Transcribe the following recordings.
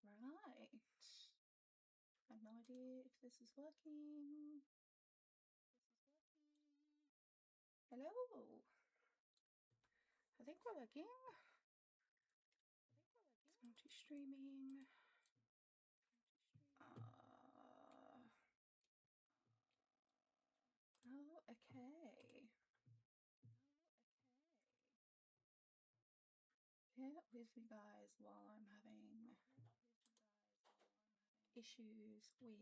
Right. I have no idea if this is working. Hello. I think we're working. It's multi-streaming. Oh, okay. Bear with me guys while I'm having issues with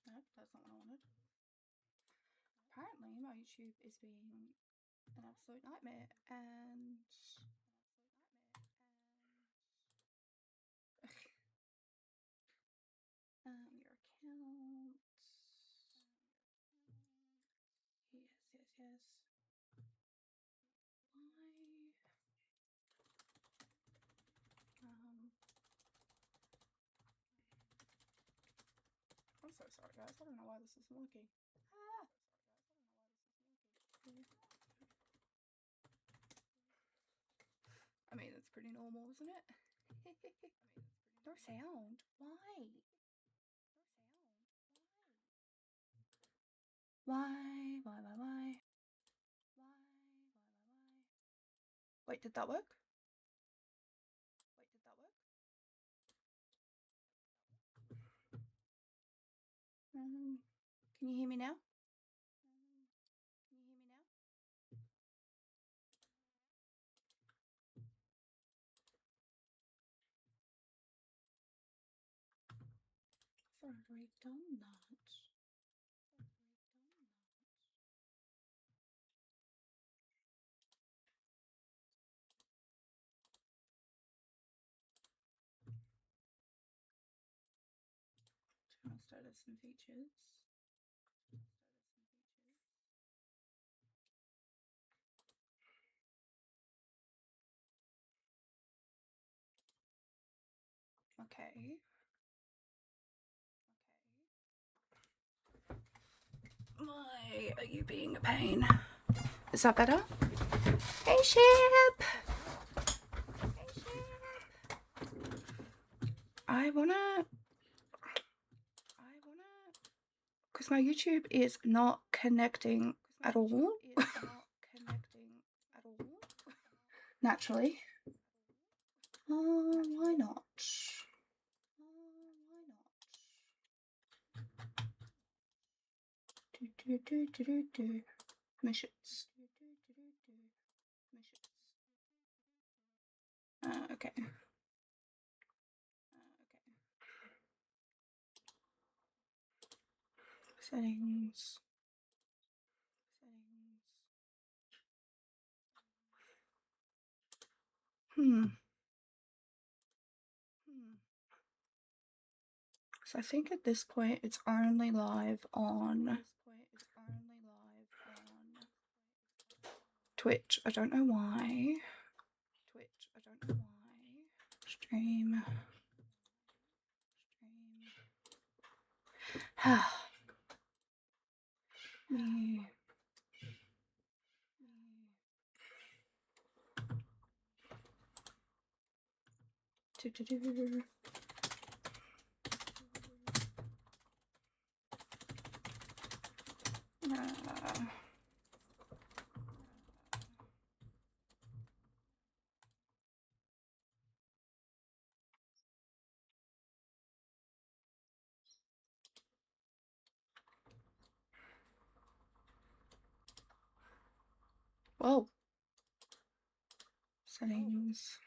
nope, that's not what I wanted. Apparently my YouTube is being an absolute nightmare and your account. Yes. Why? I'm so sorry guys, I don't know why this isn't working. I mean, it's pretty normal, isn't it? No sound. Why? Why? Wait, did that work? Can you hear me now? I've already done that. Channel status and features. Okay. Why are you being a pain? Is that better? Hey, Ship! I wanna... Because my YouTube is not connecting at all. Naturally. Why not? Missions. Okay. Settings. So I think at this point it's only live on Twitch. I don't know why. Stream. Me. Whoa. Settings.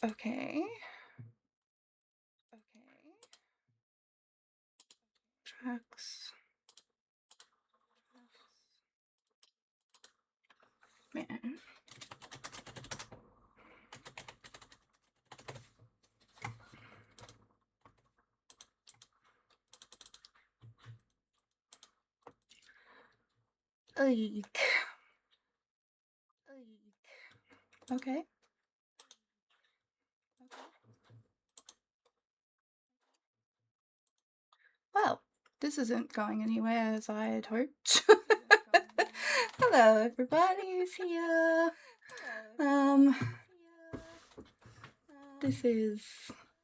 Okay. Tracks. Man. Eek. Okay. Well, this isn't going anywhere as I had hoped. Hello, everybody who's here. This is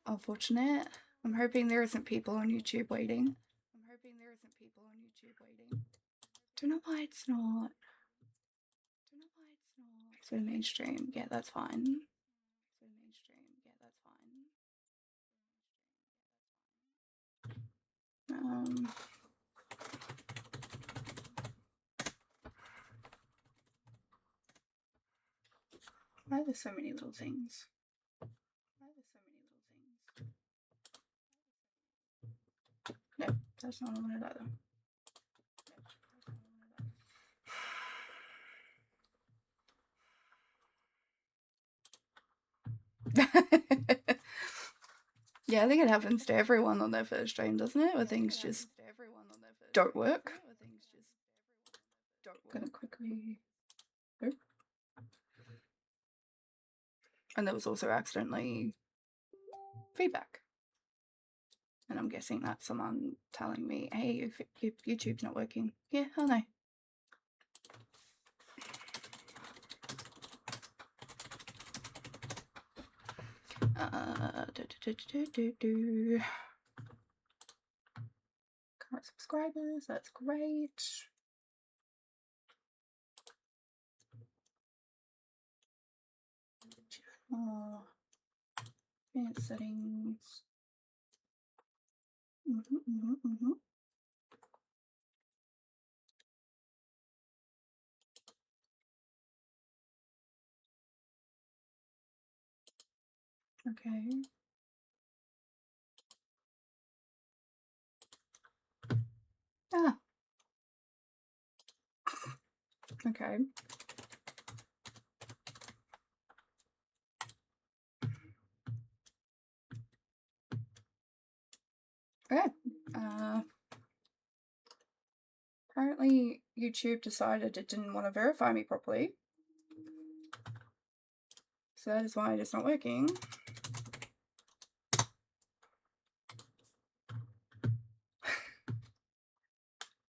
unfortunate. I'm hoping there isn't people on YouTube waiting. Don't know why it's not. So mainstream, yeah, that's fine. Why are there so many little things? No, that's not what I wanted either. Yeah, I think it happens to everyone on their first stream, doesn't it? Where things just don't work. Gonna quickly. Oh. And there was also accidentally feedback. And I'm guessing that's someone telling me, hey, if YouTube's not working. Yeah, I know. Current subscribers, that's great. Oh, advanced settings. Okay. Ah. Okay. Okay. Apparently YouTube decided it didn't want to verify me properly. So that is why it is not working.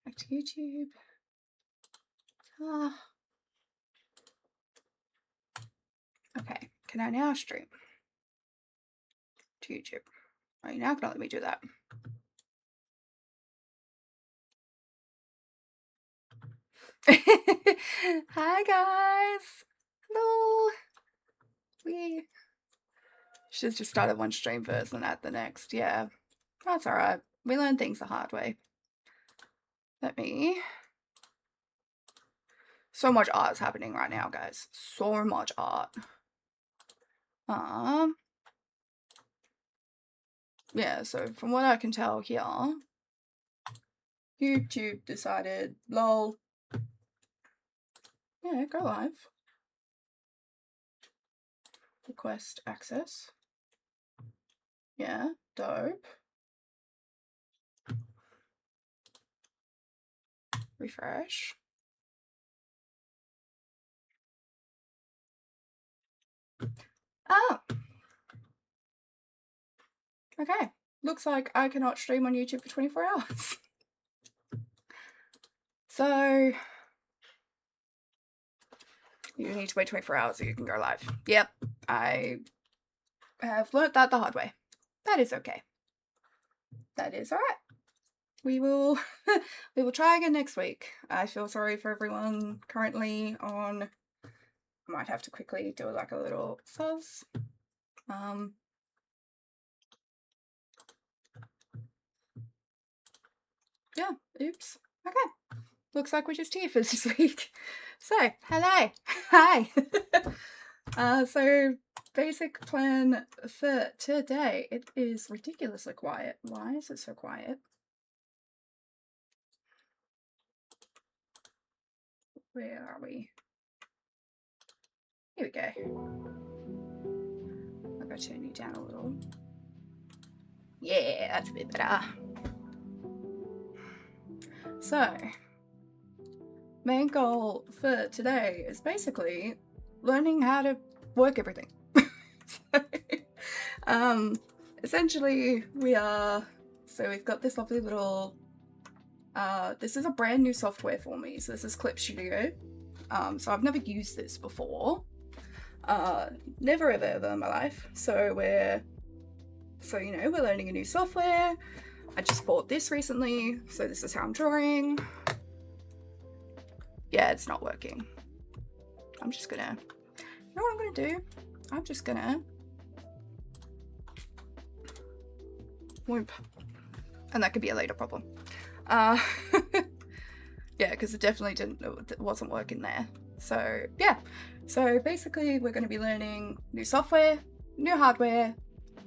Back to YouTube. Okay, can I now stream to YouTube? Are you now gonna let me do that? Hi guys! Hello! We should just start at one stream first and at the next. Yeah, that's alright. We learn things the hard way. Let me. So much art is happening right now, guys. So much art. Yeah, so from what I can tell here, YouTube decided, lol. Yeah, go live. Request access. Yeah, dope. Refresh. Oh. Okay. Looks like I cannot stream on YouTube for 24 hours. So you need to wait 24 hours so you can go live. Yep. I have learnt that the hard way. That is okay. That is alright. We will try again next week. I feel sorry for everyone currently on. I might have to quickly do like a little fuzz. Yeah, oops. Okay. Looks like we're just here for this week. So, hello. Hi. So basic plan for today. It is ridiculously quiet. Why is it so quiet? Where are we? Here we go. I'll go turn you down a little. Yeah, that's a bit better. So, main goal for today is basically learning how to work everything. So, essentially we've got this lovely little, this is a brand new software for me. So this is Clip Studio. So I've never used this before. Never ever in my life. So we're learning a new software. I just bought this recently, so this is how I'm drawing. Yeah, it's not working. I'm just gonna, you know what I'm gonna do? I'm just gonna whoop. And that could be a later problem. Yeah, because it definitely wasn't working there. So yeah, so basically we're going to be learning new software, new hardware,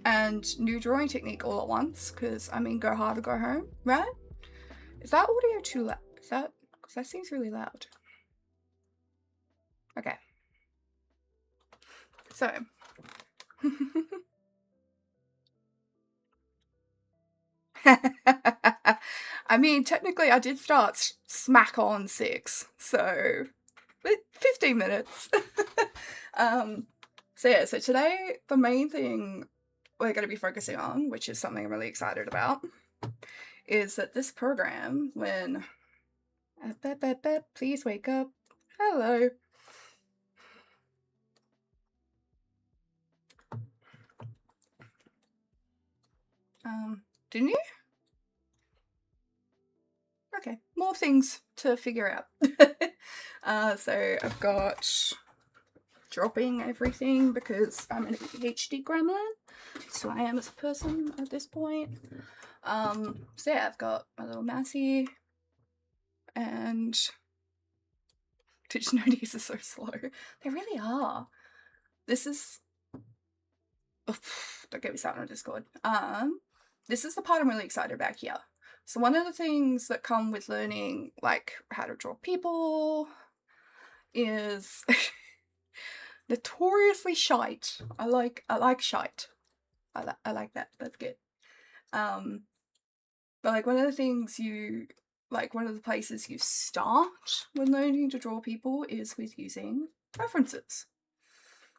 and new drawing technique all at once, because I mean, go hard or go home, right? Is that audio too loud? Is that, because that seems really loud. Okay. So. I mean, technically I did start smack on 6, so 15 minutes. So yeah, so today the main thing we're going to be focusing on, which is something I'm really excited about, is that this program, when please wake up, hello, didn't you? Okay, more things to figure out. So I've got dropping everything because I'm an ADHD gremlin, so I am as a person at this point. So yeah, I've got my little Massey, and Twitch notices are so slow. They really are. This is, oh, don't get me started on Discord. This is the part I'm really excited about here. So one of the things that come with learning like how to draw people is notoriously shite. I like shite. I like that. That's good. But like one of the things one of the places you start when learning to draw people is with using references.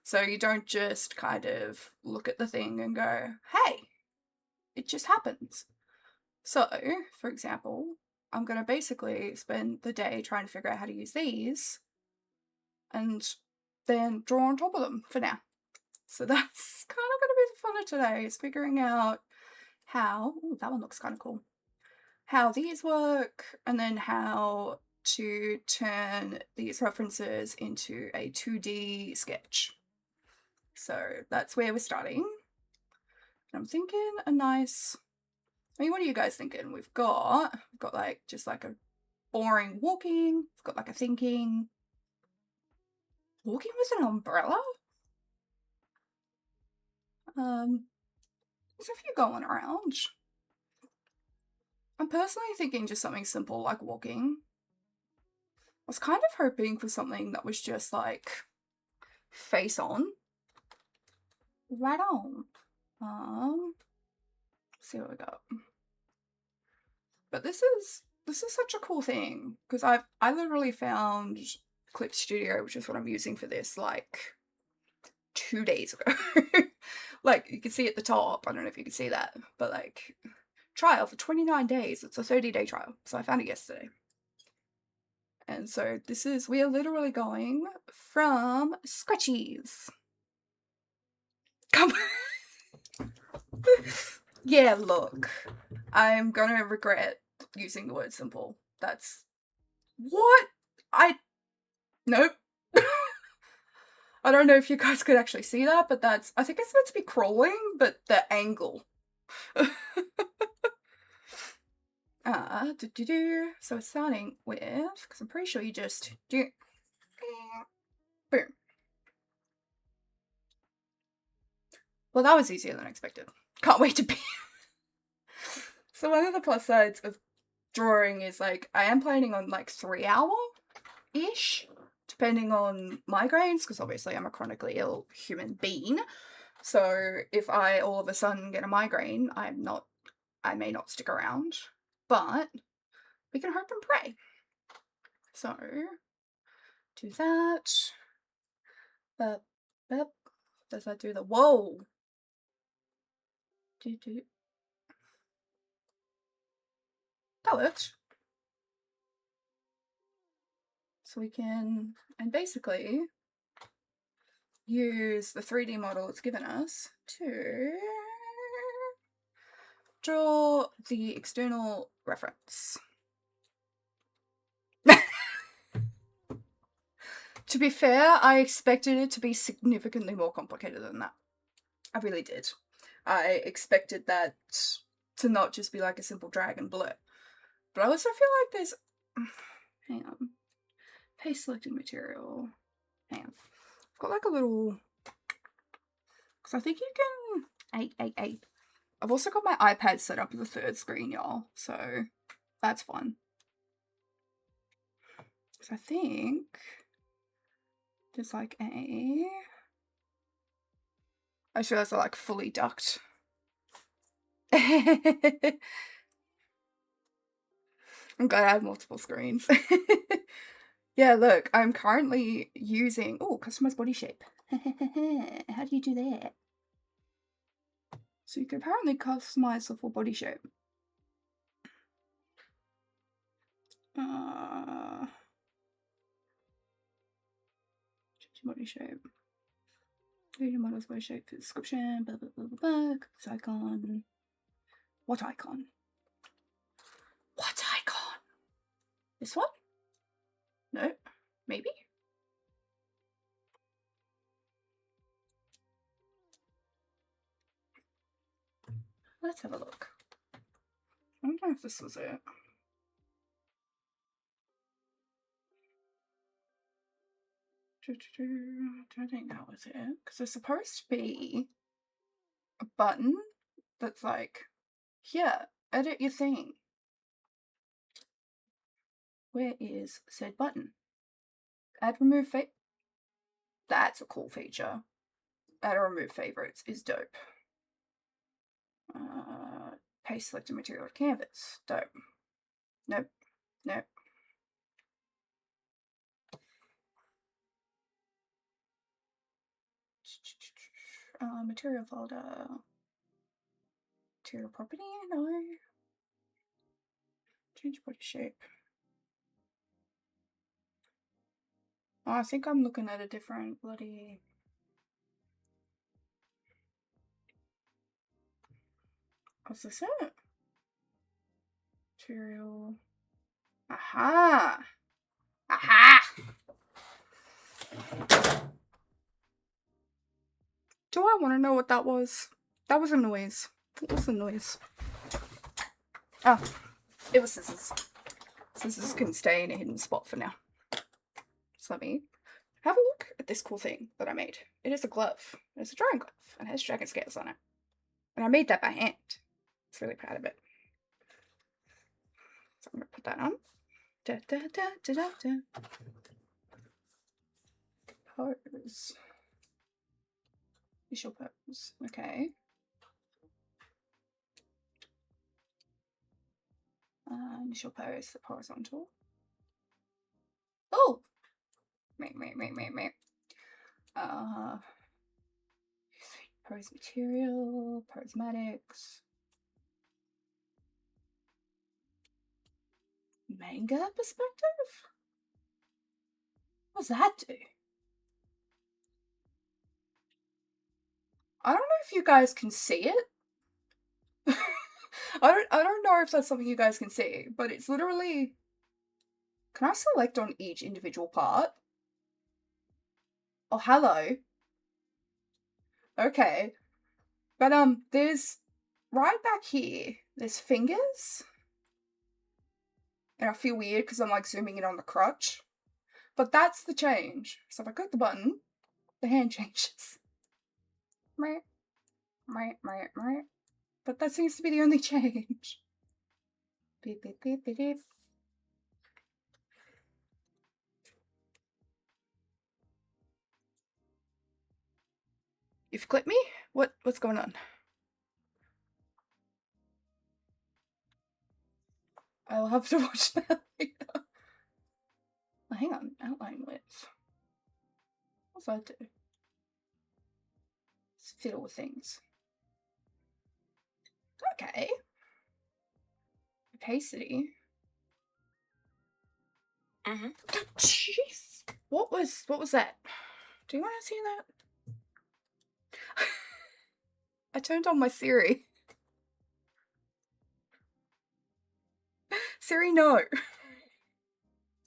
So you don't just kind of look at the thing and go, hey, it just happens. So, for example, I'm going to basically spend the day trying to figure out how to use these and then draw on top of them for now. So that's kind of going to be the fun of today, is figuring out how, ooh, that one looks kind of cool, how these work, and then how to turn these references into a 2D sketch. So that's where we're starting. And I'm thinking a nice, I mean, what are you guys thinking? We've got like just like a boring walking, we've got like a thinking, walking with an umbrella? There's a few going around. I'm personally thinking just something simple like walking. I was kind of hoping for something that was just like face on. Right on. Let's see what we got. But this is such a cool thing, because I literally found Clip Studio, which is what I'm using for this, like 2 days ago. Like you can see at the top, I don't know if you can see that, but like trial for 29 days. It's a 30-day trial. So I found it yesterday. And so we are literally going from scratchies. Come on. Yeah, look. I'm gonna regret using the word simple. That's what? Nope. I don't know if you guys could actually see that, but I think it's meant to be crawling, but the angle. So it's starting with, because I'm pretty sure you just do, boom. Well, that was easier than expected. Can't wait to be. So one of the plus sides of drawing is like, I am planning on like 3 hour-ish, depending on migraines, because obviously I'm a chronically ill human being. So if I all of a sudden get a migraine, I may not stick around, but we can hope and pray. So, do that. Does that do the whoa? That works. So we can, and basically use the 3D model it's given us to draw the external reference. To be fair, I expected it to be significantly more complicated than that. I really did. I expected that to not just be like a simple drag and blur. But I also feel like there's... Hang on. Paste selected material. Hang on. I've got like a little... Because I think you can... I've also got my iPad set up as a third screen, y'all. So that's fun. So I think... There's like a... I just realized I like fully ducked. I'm glad I have multiple screens. Yeah, look, I'm currently using... Oh, customize body shape. How do you do that? So you can apparently customize the full body shape. Body shape. Video models body shape for description. Blah blah blah blah blah. This icon. What icon? What icon? This one? No. Maybe. Let's have a look. I don't know if this was it. I think that was it. Because there's supposed to be a button that's like, here, edit your thing. Where is said button? Add remove favorite. That's a cool feature. Add or remove favorites is dope. Paste selected material to canvas. Dope. Nope. Nope. Material folder. Material property? No. Change body shape. Oh, I think I'm looking at a different bloody... What's this it? Material... Aha! Aha! Do I want to know what that was? That was a noise. What was the noise? Oh, it was scissors. Scissors can stay in a hidden spot for now. So let me have a look at this cool thing that I made. It is a glove. It's a drawing glove and it has dragon scales on it. And I made that by hand. I was really proud of it. So I'm going to put that on. Da, da, da, da, da, da. Pose. Initial pose. Okay. Initial pose, the horizontal. Oh! Me. Pose material, prismatics. Manga perspective? What's that do? I don't know if you guys can see it. I don't know if that's something you guys can see, but it's literally... Can I select on each individual part? Oh, hello. Okay. But, there's... Right back here, there's fingers. And I feel weird because I'm, like, zooming in on the crotch. But that's the change. So if I click the button, the hand changes. But that seems to be the only change. Beep, beep, beep, beep, beep. You've clipped me? What's going on? I'll have to watch that later. hang on, outline width. What's that do? Let's fiddle with things. Okay. Opacity. Jeez. What was that? Do you want to see that? I turned on my Siri. Siri, no.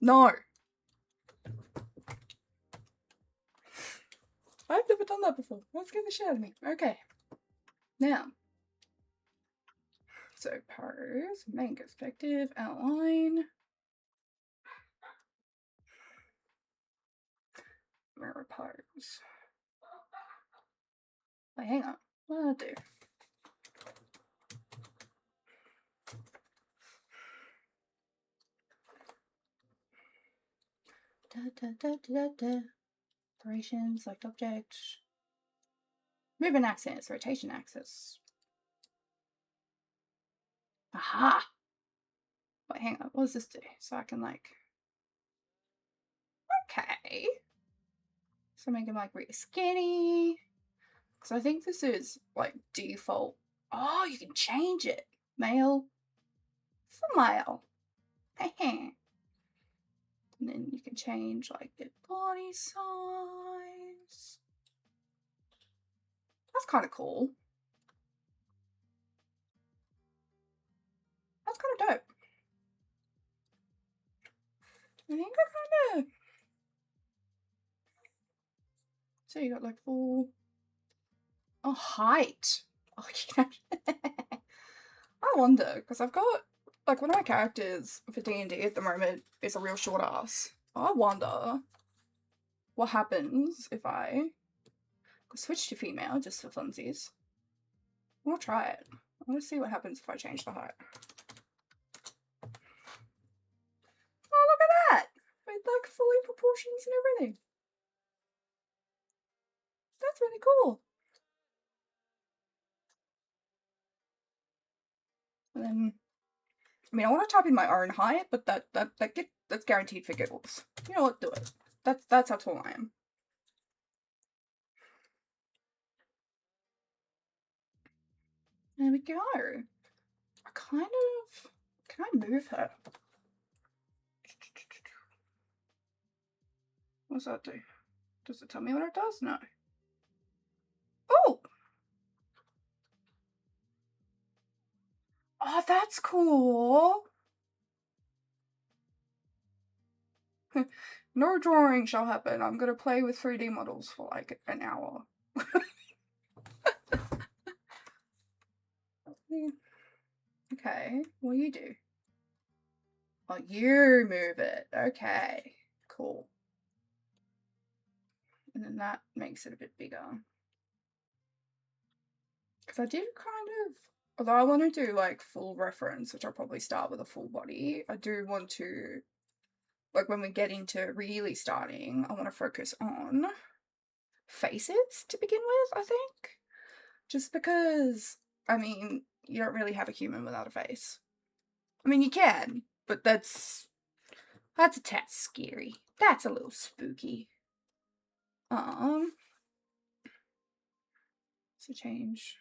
No. I've never done that before. Let's get the shit out of me. Okay. Now. So pose, main perspective, outline. Mirror pose. Wait, hang on. What do I do? Duration, select object. Movement axis, rotation axis. Aha! Wait, hang on. What does this do? So I can like. Okay. So make him like really skinny. Because I think this is like default. Oh, you can change it. Male. Female. Heh. And then you can change like the body size. That's kind of cool. That's kind of dope. I think I kind of. So you got like full. Oh, height. Oh, you can. I wonder because I've got like one of my characters for D&D at the moment is a real short ass. I wonder what happens if I switch to female just for funsies. I want to try it. I want to see what happens if I change the height. Oh, look at that! With like fully proportions and everything. That's really cool. And then, I mean, I want to type in my own height, but that's guaranteed for giggles. You know what? Do it. That's how tall I am. There we go. I kind of. Can I move her? What does that do? Does it tell me what it does? No. Oh! Oh, that's cool. No drawing shall happen. I'm gonna play with 3D models for like an hour. Okay, what do you do? Oh, you move it. Okay, cool. And then that makes it a bit bigger. Because I did kind of, although I want to do like full reference, which I'll probably start with a full body, I do want to, like when we get into really starting, I want to focus on faces to begin with, I think. Just because, I mean, you don't really have a human without a face. I mean, you can, but that's a tad scary. That's a little spooky. So change.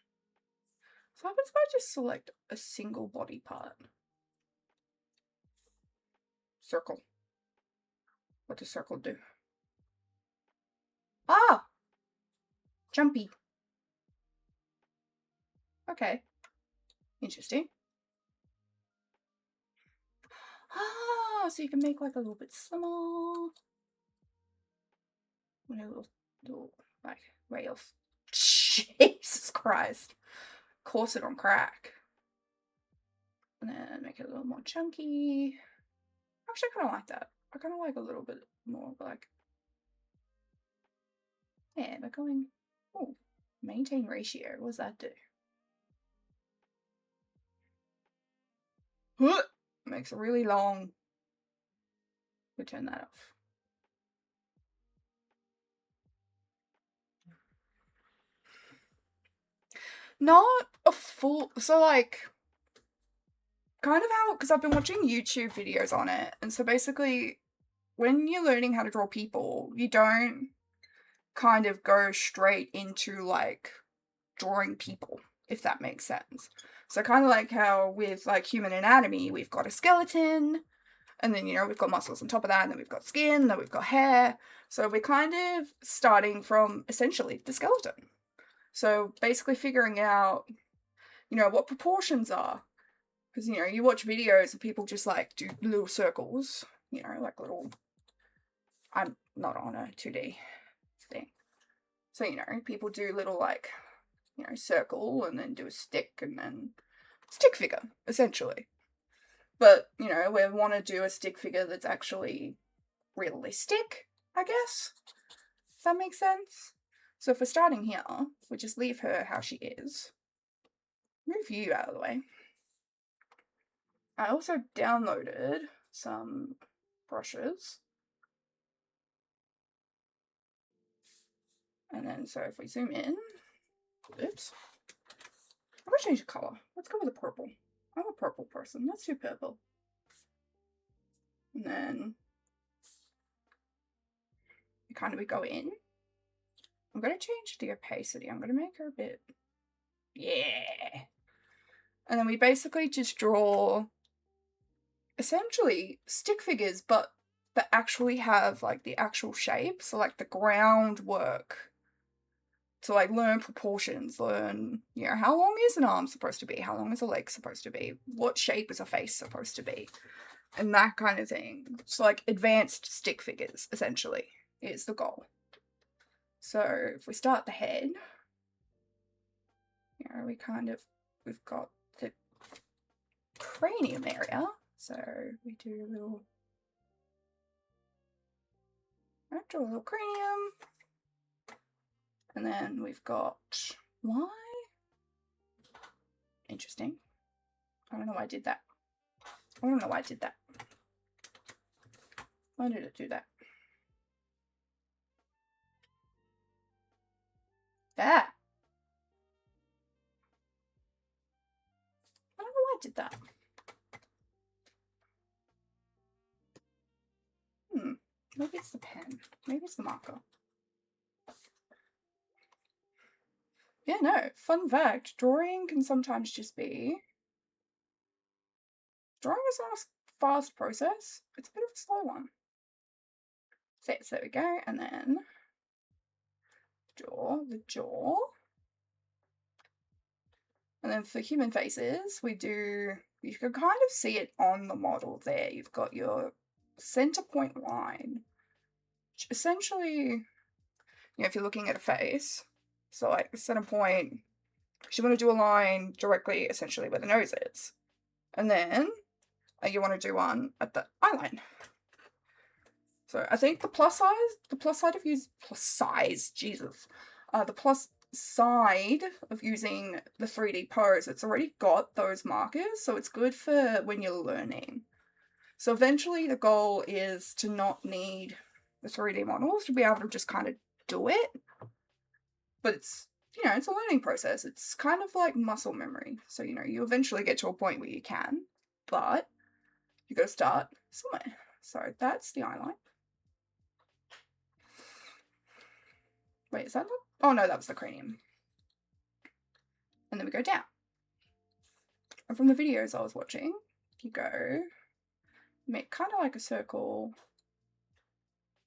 So what happens if I just select a single body part? Circle. What does circle do? Ah! Jumpy. Okay. Interesting. Ah, so you can make like a little bit slimmer. What a little like rails. Jesus Christ. Corset on crack. And then make it a little more chunky. Actually, I kind of like that. I kind of like a little bit more like. Yeah, they're going. Oh, maintain ratio. What does that do? Makes it really long. We turn that off. Not a full. So like. Kind of how, because I've been watching YouTube videos on it, and so basically when you're learning how to draw people, you don't kind of go straight into like drawing people, if that makes sense. So kind of like how with like human anatomy, we've got a skeleton, and then, you know, we've got muscles on top of that, and then we've got skin, then we've got hair. So we're kind of starting from essentially the skeleton. So basically figuring out, you know, what proportions are. Because, you know, you watch videos of people just like do little circles, you know, like little. I'm not on a 2D thing. So, you know, people do little like, you know, circle and then do a stick and then stick figure, essentially. But, you know, we want to do a stick figure that's actually realistic, I guess. If that makes sense. So if we're starting here, we just leave her how she is. Move you out of the way. I also downloaded some brushes. And then, so if we zoom in, oops. I'm gonna change the color. Let's go with a purple. I'm a purple person. Let's do purple. And then we go in. I'm gonna change the opacity. I'm gonna make her a bit, yeah. And then we basically just draw essentially stick figures, but that actually have like the actual shape. So like the groundwork to like learn proportions, learn, you know, how long is an arm supposed to be? How long is a leg supposed to be? What shape is a face supposed to be? And that kind of thing. So like advanced stick figures, essentially, is the goal. So if we start the head, you know, we've got the cranium area. So we do a little, draw a little cranium. And then we've got why? Interesting. I don't know why I did that. I don't know why I did that. Why did it do that? Ah! I don't know why I did that. Maybe it's the pen. Maybe it's the marker. Yeah, no. Fun fact, drawing can sometimes just be... Drawing is not a fast process. It's a bit of a slow one. So there we go. And then draw the jaw. And then for human faces, we do... You can kind of see it on the model there. You've got your center point line. Which essentially, you know, if you're looking at a face, so like the center point, you want to do a line directly, essentially, where the nose is. And then you want to do one at the eyeline. So I think the plus side of using the 3D pose, it's already got those markers, so it's good for when you're learning. So eventually the goal is to not need the 3D models to be able to just kind of do it. But it's, you know, it's a learning process. It's kind of like muscle memory. So, you know, you eventually get to a point where you can, but you got to start somewhere. So that's the eyeline. Wait, is that the... Oh no, that was the cranium. And then we go down. And from the videos I was watching, you go make kind of like a circle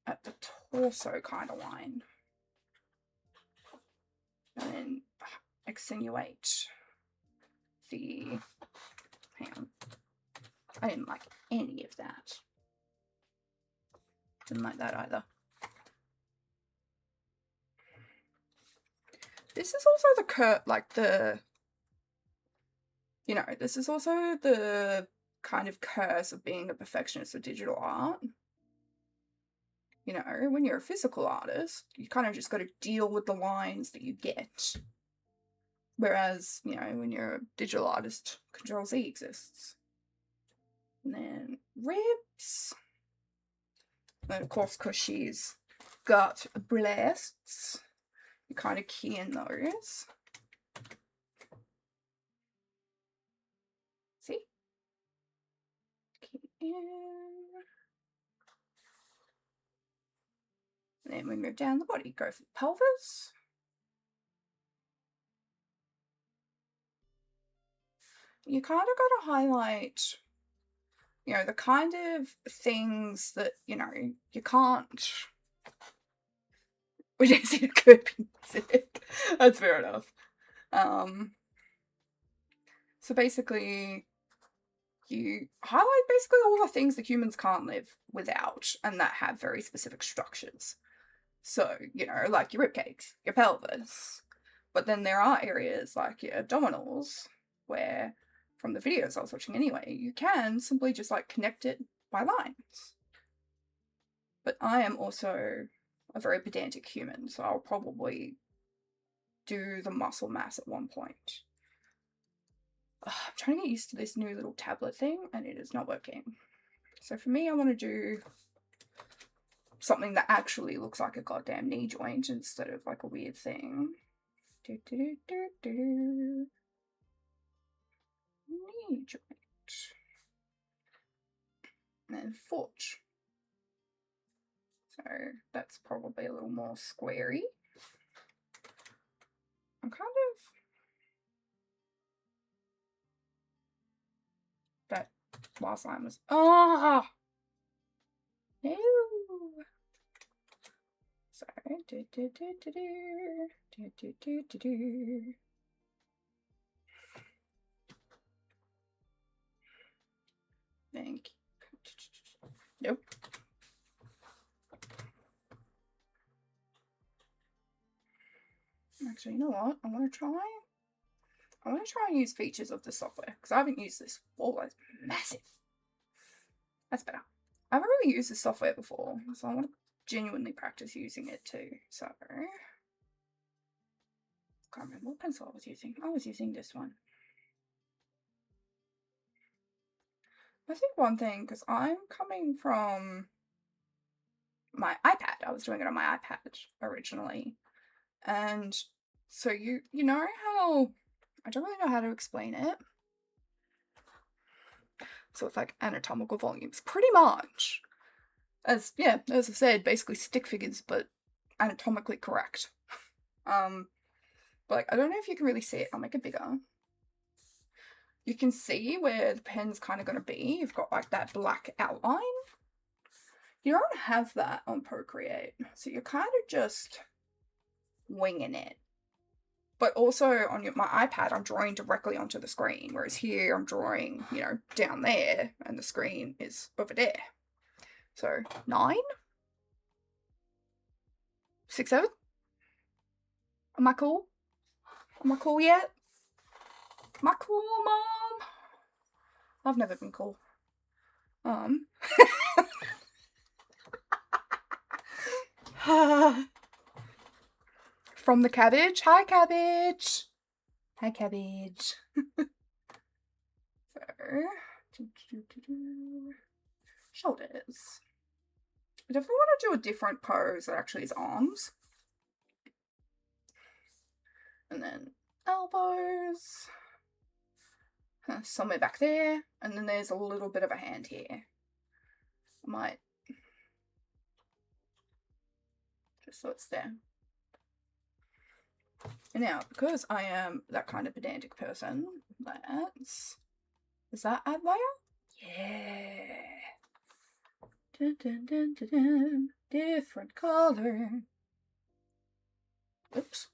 at the torso kind of line. And then accentuate the... Hang on. I didn't like any of that. Didn't like that either. This is also you know, this is also the kind of curse of being a perfectionist of digital art. You know, when you're a physical artist, you kind of just got to deal with the lines that you get. Whereas, you know, when you're a digital artist, Control-Z exists. And then ribs. And of course, because she's got breasts, you kind of key in those. See? Key in. And then we move down the body. Go for the pelvis. You kind of got to highlight, you know, the kind of things that, you know, you can't. We just see it could be music. That's fair enough. So basically, you highlight basically all the things that humans can't live without, and that have very specific structures. So, you know, like your ribcage, your pelvis. But then there are areas like your abdominals where, from the videos I was watching anyway, you can simply just like connect it by lines. But I am also a very pedantic human, so I'll probably do the muscle mass at one point. I'm trying to get used to this new little tablet thing, and it is not working. So for me, I want to do something that actually looks like a goddamn knee joint instead of like a weird thing. Knee joint. And then foot. So that's probably a little more squarey. I'm kind of... That last line was... Oh! No! Sorry. Thank you. Nope. Actually, you know what? I want to try and use features of the software, because I haven't used this. Oh, that's massive. That's better. I haven't really used this software before, so I want to genuinely practice using it too. So, I can't remember what pencil I was using. I was using this one. I think one thing, because I'm coming from my iPad. I was doing it on my iPad originally. And so you know how... I don't really know how to explain it. So it's like anatomical volumes, pretty much. As I said, basically stick figures, but anatomically correct. But like, I don't know if you can really see it. I'll make it bigger. You can see where the pen's kind of going to be. You've got like that black outline. You don't have that on Procreate, so you're kind of just winging it. But also on my iPad, I'm drawing directly onto the screen, whereas here I'm drawing, you know, down there, and the screen is over there. So 9, 6, 7. Am I cool? Am I cool yet? Am I cool, Mom? I've never been cool. From the cabbage. Hi, cabbage. Hi, cabbage. So, shoulders. I definitely want to do a different pose that actually is arms. And then elbows. Somewhere back there. And then there's a little bit of a hand here. I might... just so it's there. And now, because I am that kind of pedantic person, is that add layer? Yeah. Dun, dun, dun, dun, dun. Different color. Oops.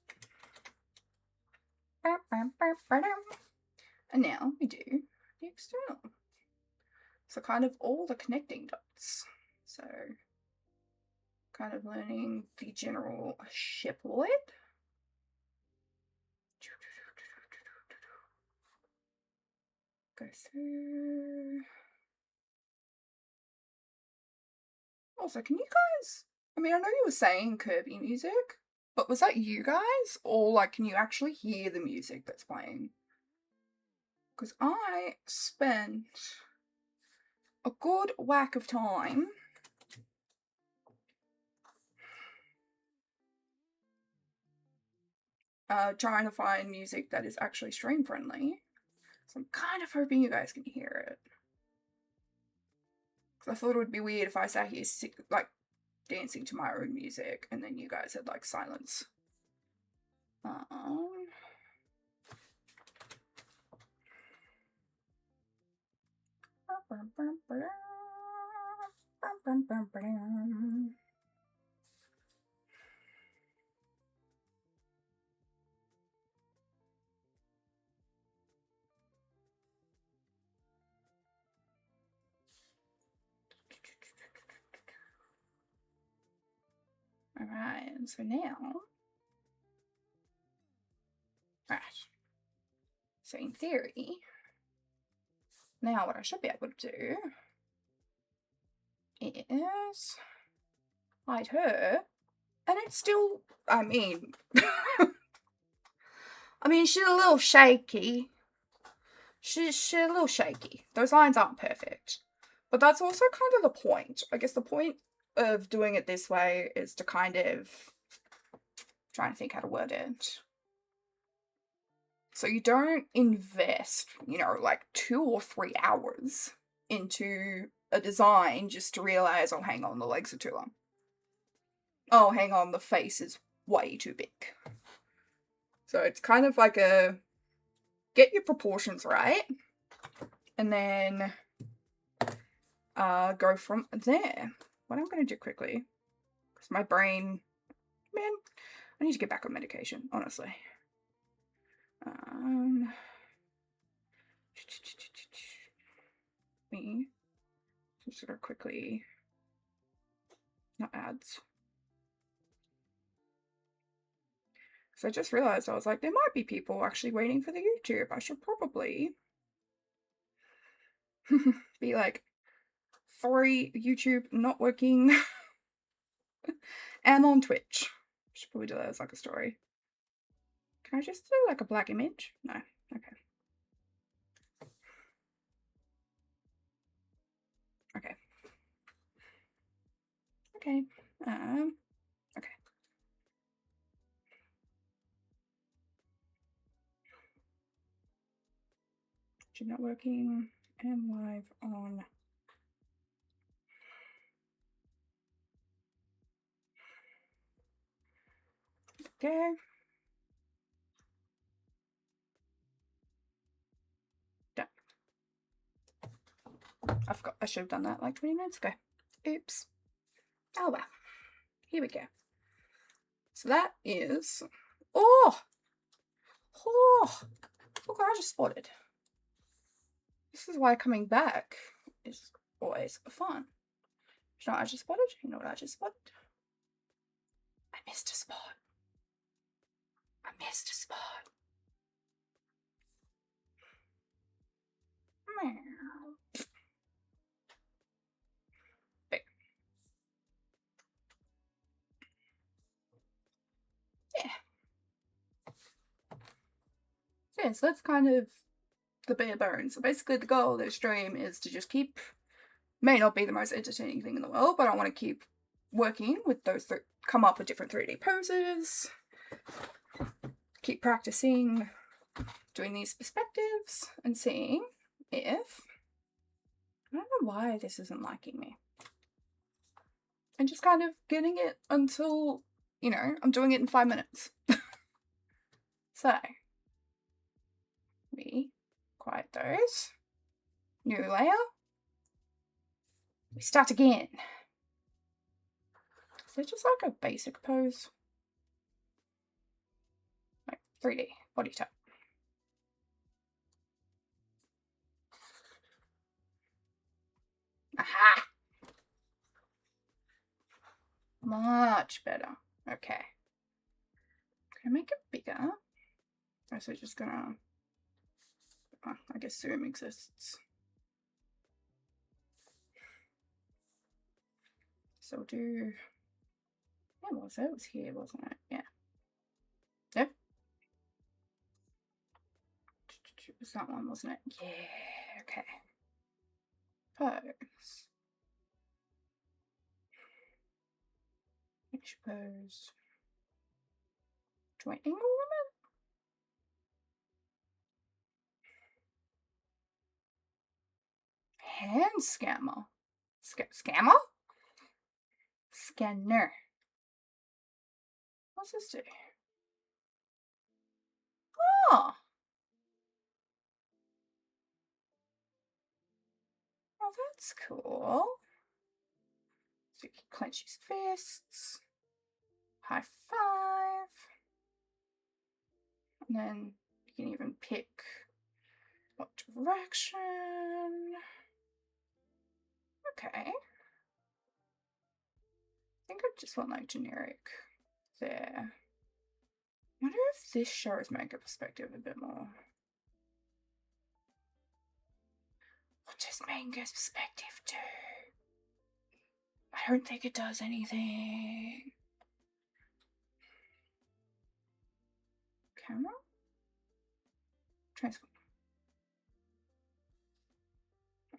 And now we do the external. So kind of all the connecting dots. So kind of learning the general shaploid. Go through. Also, can you guys... I mean, I know you were saying Kirby music, but was that you guys? Or, like, can you actually hear the music that's playing? Because I spent a good whack of time trying to find music that is actually stream friendly. So I'm kind of hoping you guys can hear it. Because I thought it would be weird if I sat here, like, dancing to my own music, and then you guys had like silence. Alright, so now, right, so in theory, now what I should be able to do is hide her, and it's still, I mean, she's a little shaky. She's a little shaky. Those lines aren't perfect. But that's also kind of the point. I guess the point of doing it this way is to kind of try and think how to word it. So you don't invest, you know, like 2 or 3 hours into a design just to realize, oh, hang on, the legs are too long. Oh, hang on, the face is way too big. So it's kind of like a get your proportions right, and then go from there. What I'm going to do quickly, because my brain, man, I need to get back on medication, honestly. Me, just sort of quickly, not ads. So I just realized, I was like, there might be people actually waiting for the YouTube. I should probably be like, sorry, YouTube not working. I'm on Twitch. I should probably do that as like a story. Can I just do like a black image? No. Okay. Okay. Okay. Okay. YouTube not working. And live on. Okay. Done. I should have done that like 20 minutes ago. Oops. Oh well. Here we go. So that is. Oh! Oh! Look what I just spotted. This is why coming back is always fun. You know what I just spotted? You know what I just spotted? I missed a spot. I missed a spot. Big. Yeah. Yeah, so that's kind of the bare bones. So basically the goal of this stream is to just keep, may not be the most entertaining thing in the world, but I want to keep working with those, come up with different 3D poses, keep practicing doing these perspectives and seeing if, I don't know why this isn't liking me. And just kind of getting it until, you know, I'm doing it in 5 minutes. So, we quiet those. New layer. We start again. So just like a basic pose. Like 3D, body type. Aha! Much better. Okay. Can I make it bigger? Or is it just gonna... Oh, I guess zoom exists. So we'll do... Where was it? It was here, wasn't it? Yeah. Yep. It was that one, wasn't it? Yeah, okay. Pose. Which pose? Do I angle limit? Hand scammer. Scammer? Scanner. What's this do? Oh! Oh, that's cool. So you can clench his fists. High five. And then you can even pick what direction. Okay. I think I just want like generic there. I wonder if this shows manga perspective a bit more. What does manga's perspective do? I don't think it does anything. Camera? Transform.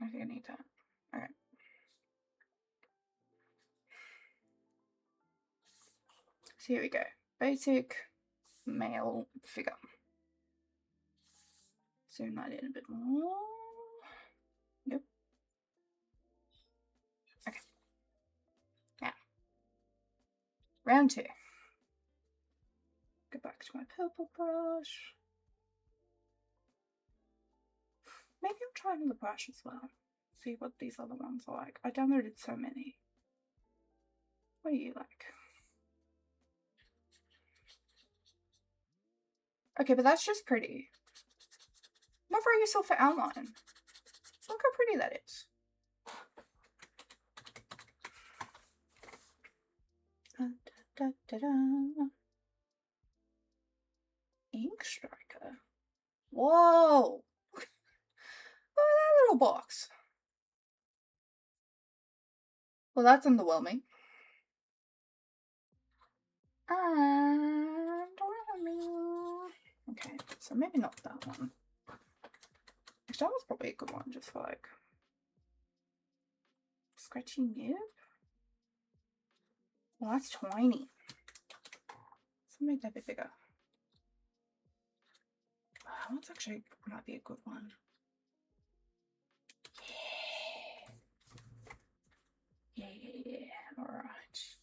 I think I need that. Alright. So here we go. Basic male figure. Zoom that in a bit more. Nope. Okay. Now. Round 2. Go back to my purple brush. Maybe I'll try another brush as well. See what these other ones are like. I downloaded so many. What do you like? Okay, but that's just pretty. Not very useful for outline. Look how pretty that is. Da, da, da. Ink striker. Whoa! Look at that little box. Well, that's underwhelming. Okay, so maybe not that one. Actually, that was probably a good one, just for like scratchy nib. Well, that's tiny. So make that a bit bigger. That one's actually might be a good one. Yeah. All right.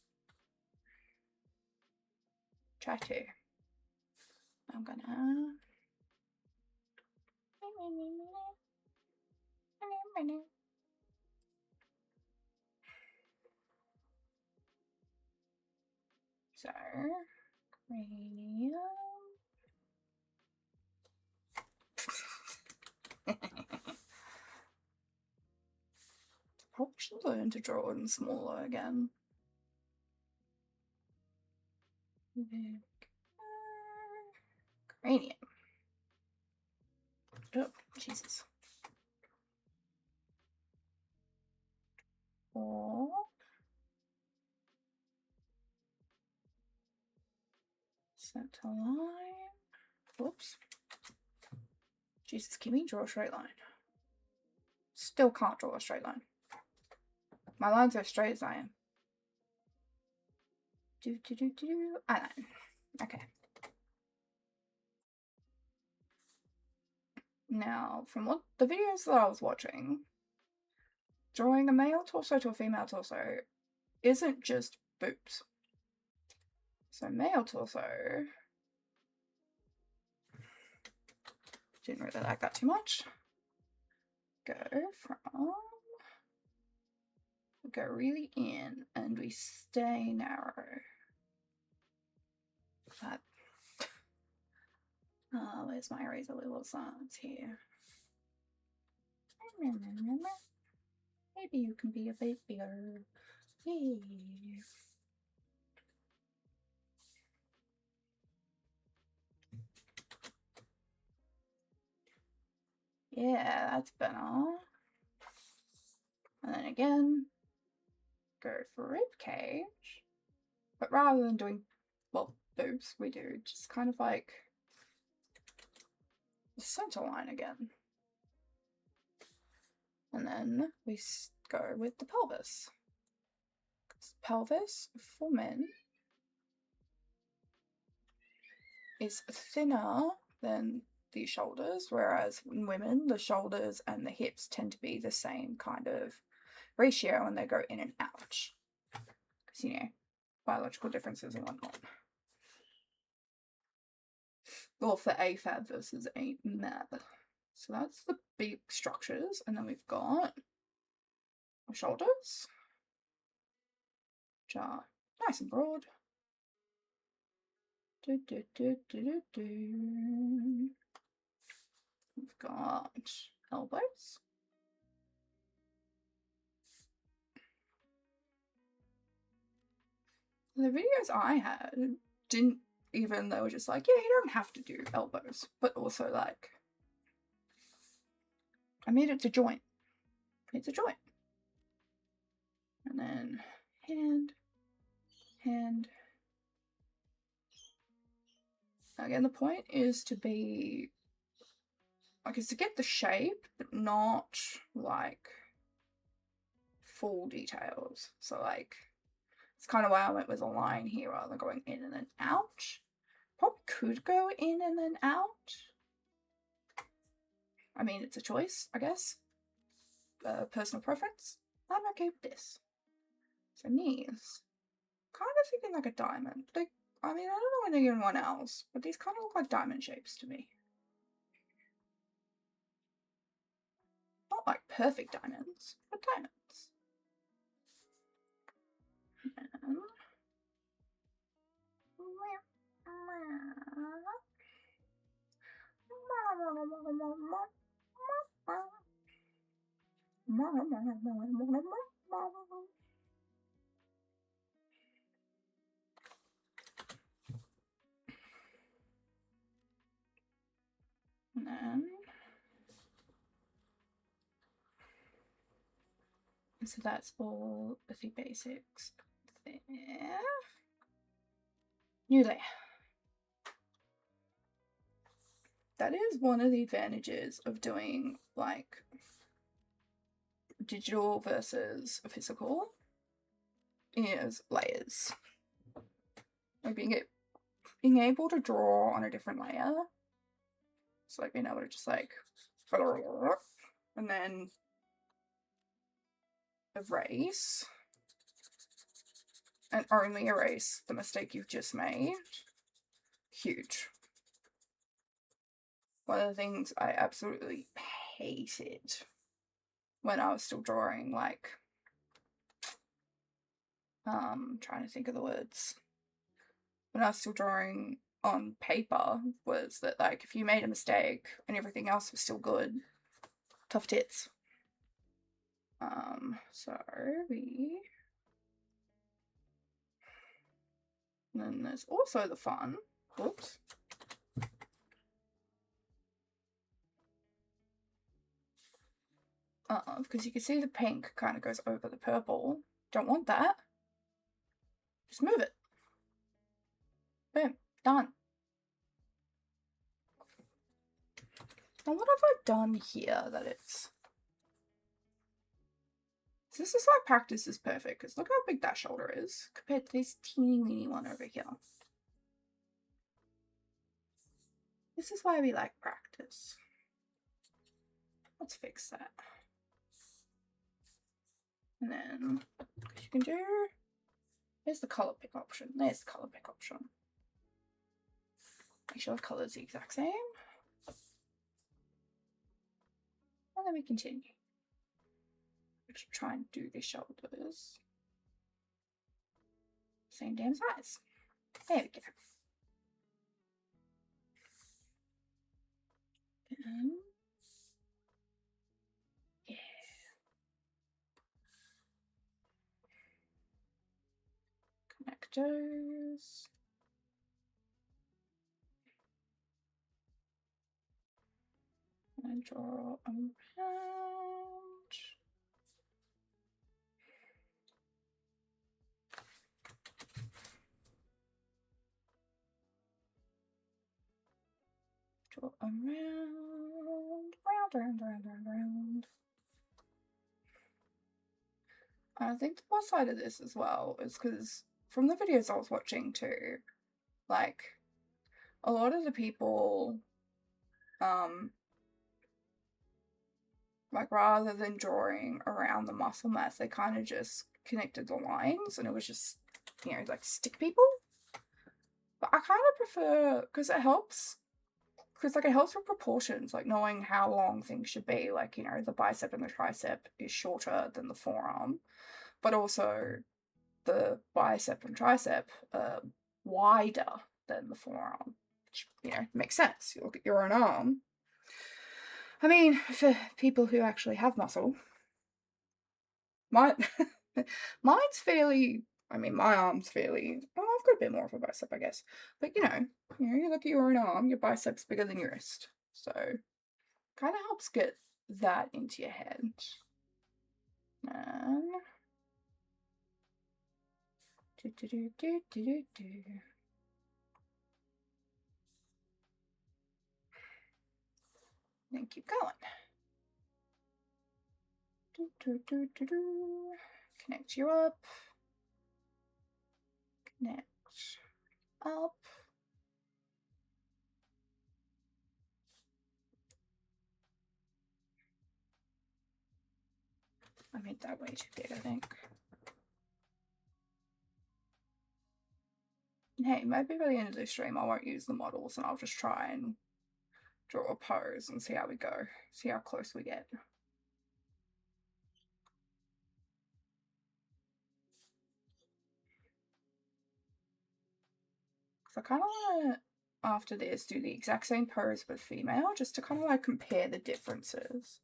Try to. I'm gonna. So, cranium. Probably should learn to draw it in smaller again. Cranium. Oh, Jesus. 4. Center line. Whoops. Jesus, can we draw a straight line? Still can't draw a straight line. My lines are as straight as I am. Eyeline. Okay. Now, from what the videos that I was watching, drawing a male torso to a female torso isn't just boobs. So male torso, didn't really like that too much. Go really in and we stay narrow. That. Oh, where's my eraser little signs here? Maybe you can be a bit bigger. Yeah. Yeah, that's better. And then again, go for rib cage. But rather than doing, well, boobs, we do just kind of like the center line again. And then we go with the pelvis. Pelvis for men is thinner than the shoulders, whereas in women, the shoulders and the hips tend to be the same kind of ratio and they go in and out. because, you know, biological differences and whatnot. Or for AFAB versus AMAB. So that's the big structures, and then we've got our shoulders, which are nice and broad. We've got elbows. The videos I had didn't even, they were just like, yeah, you don't have to do elbows, but also like, I made it to joint. It's a joint. And then hand. Again, the point is to be, like, is to get the shape, but not like full details. So like, it's kind of why I went with a line here rather than going in and then out. Probably could go in and then out. I mean, it's a choice, I guess. Personal preference. I'm okay with this. So knees. Kind of thinking like a diamond. Like, I mean, I don't know anyone else, but these kind of look like diamond shapes to me. Not like perfect diamonds, but diamonds. And then, so that's all of the basics there. New layer. That is one of the advantages of doing like digital versus physical, is layers. Like being able to draw on a different layer. So like being able to just like, and then erase, and only erase the mistake you've just made. Huge. One of the things I absolutely hated when I was still drawing, like, trying to think of the words. When I was still drawing on paper was that, like, if you made a mistake and everything else was still good, tough tits. So and then there's also the fun, oops. Because you can see the pink kind of goes over the purple. Don't want that. Just move it. Boom. Done. Now what have I done here that it's... So this is like practice is perfect, because look how big that shoulder is compared to this teeny weeny one over here. This is why we like practice. Let's fix that. And then you can do, there's the color pick option. There's the color pick option. Make sure the color is the exact same. And then we continue. We should try and do the shoulders. Same damn size. There we go. And yeah. Connectors. And draw around. Draw around. I think the plus side of this as well is because from the videos I was watching too, like a lot of the people, like rather than drawing around the muscle mass, they kind of just connected the lines, and it was just you know, like stick people. But I kind of prefer, because it helps with proportions, like knowing how long things should be. Like, you know, the bicep and the tricep is shorter than the forearm, but also the bicep and tricep are wider than the forearm, which, you know, makes sense. You look at your own arm. I mean, for people who actually have muscle, mine's fairly, I mean, my arm's fairly, oh, I've got a bit more of a bicep, I guess. But, you look at your own arm, your bicep's bigger than your wrist. So, kind of helps get that into your head. And... then keep going. Connect you up. Connect up. I made that way too big, I think. Hey, maybe by the end of this stream I won't use the models and I'll just try and draw a pose and see how we go. See how close we get. So I kind of want to, after this, do the exact same pose with female, just to kind of like compare the differences.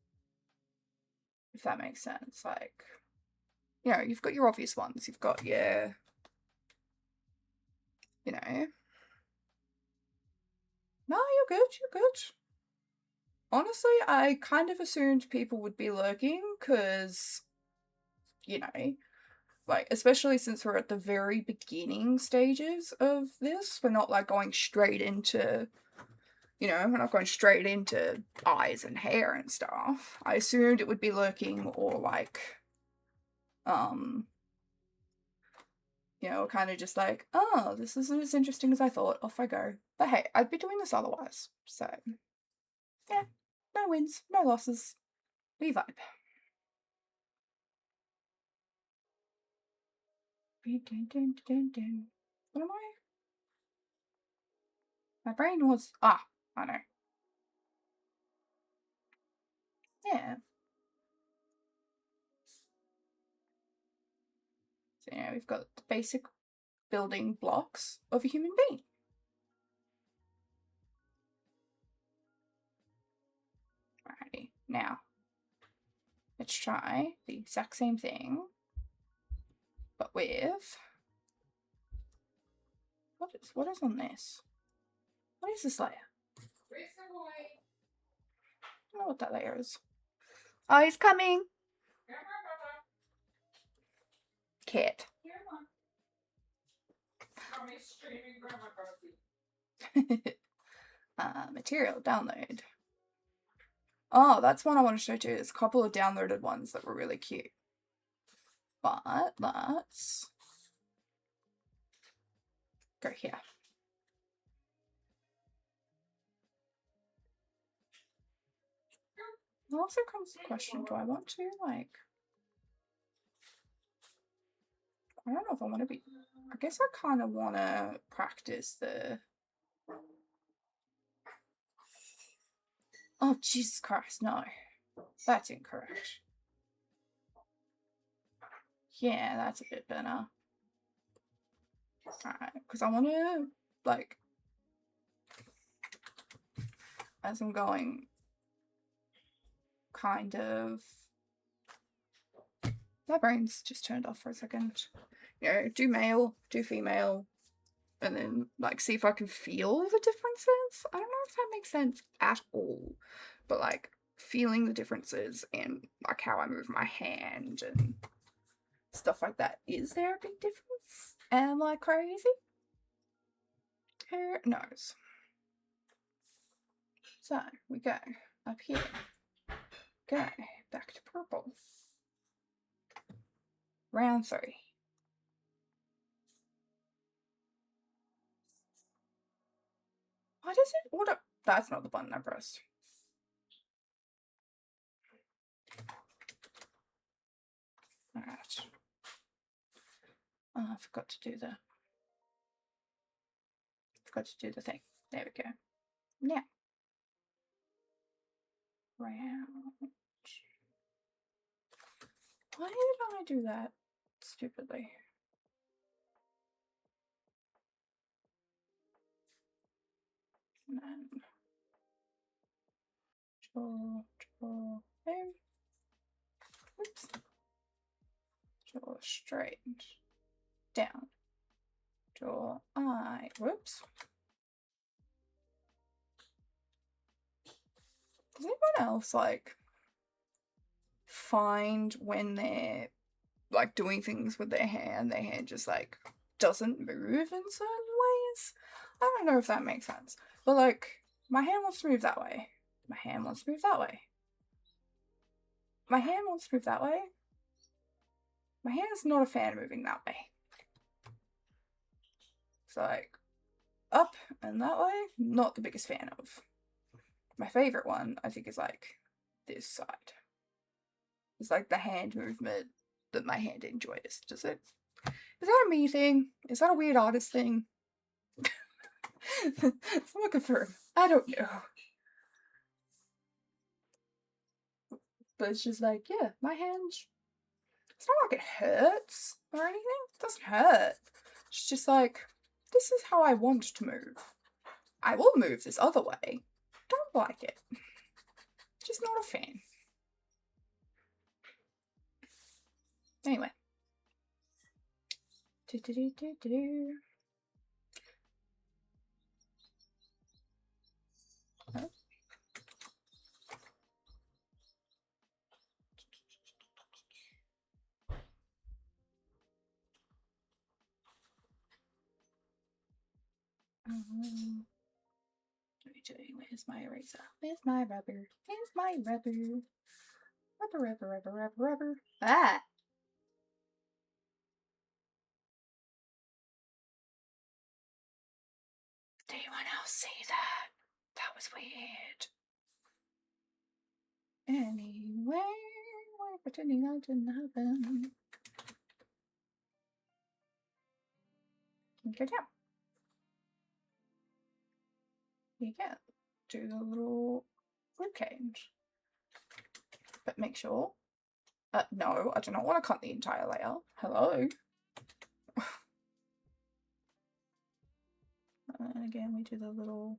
If that makes sense. Like, you know, you've got your obvious ones. You've got your, you know. No, you're good, you're good. Honestly, I kind of assumed people would be lurking because, you know, like, especially since we're at the very beginning stages of this, we're not like going straight into, you know, we're not going straight into eyes and hair and stuff. I assumed it would be lurking or like, you know, kind of just like, oh, this isn't as interesting as I thought, off I go. But hey, I'd be doing this otherwise, so yeah, no wins, no losses, we vibe. What am I? My brain was, I know. Yeah. So, you know, we've got the basic building blocks of a human being. Alrighty, now, let's try the exact same thing, but with, what is on this? What is this layer? I don't know what that layer is. Oh, he's coming! Kit. Material download. Oh, that's one I want to show too. There's a couple of downloaded ones that were really cute. But let's go here. Also comes the question, do I want to, like, I don't know if I want to be, I guess I kind of want to practice the, oh, Jesus Christ, no. That's incorrect. Yeah, that's a bit better. Alright, because I want to, like, as I'm going, kind of, my brain's just turned off for a second. You know, do male, do female, and then, like, see if I can feel the differences. I don't know if that makes sense at all, but, like, feeling the differences in, like, how I move my hand and stuff like that. Is there a big difference? Am I crazy? Who knows? So, we go up here. Go back to purple. Round 3. What is it? What? That's not the button I pressed. Alright. Oh, I forgot to do the thing. There we go. Now, round. Why did I do that stupidly? And then draw, there. Oops. Draw straight down. Draw eye. Whoops. Does anyone else like find when they're like doing things with their hair and their hair just like doesn't move in certain ways? I don't know if that makes sense. But like my hand wants to move that way. My hand wants to move that way. My hand wants to move that way. My hand is not a fan of moving that way. So like up and that way, not the biggest fan of. My favorite one, I think, is like this side. It's like the hand movement that my hand enjoys. Is that a me thing? Is that a weird artist thing? Someone confirm. I don't know. But it's just like, yeah, my hand, it's not like it hurts or anything. It doesn't hurt. It's just like, this is how I want to move. I will move this other way. Don't like it. Just not a fan. Anyway. Oh. Where's my eraser? Where's my rubber? Where's my rubber? Rubber. Ah! Did anyone else see that? That was weird. Anyway, we're pretending that didn't happen. Go down. You get do the little rib cage. But make sure. No, I do not want to cut the entire layer. Hello. And again, we do the little,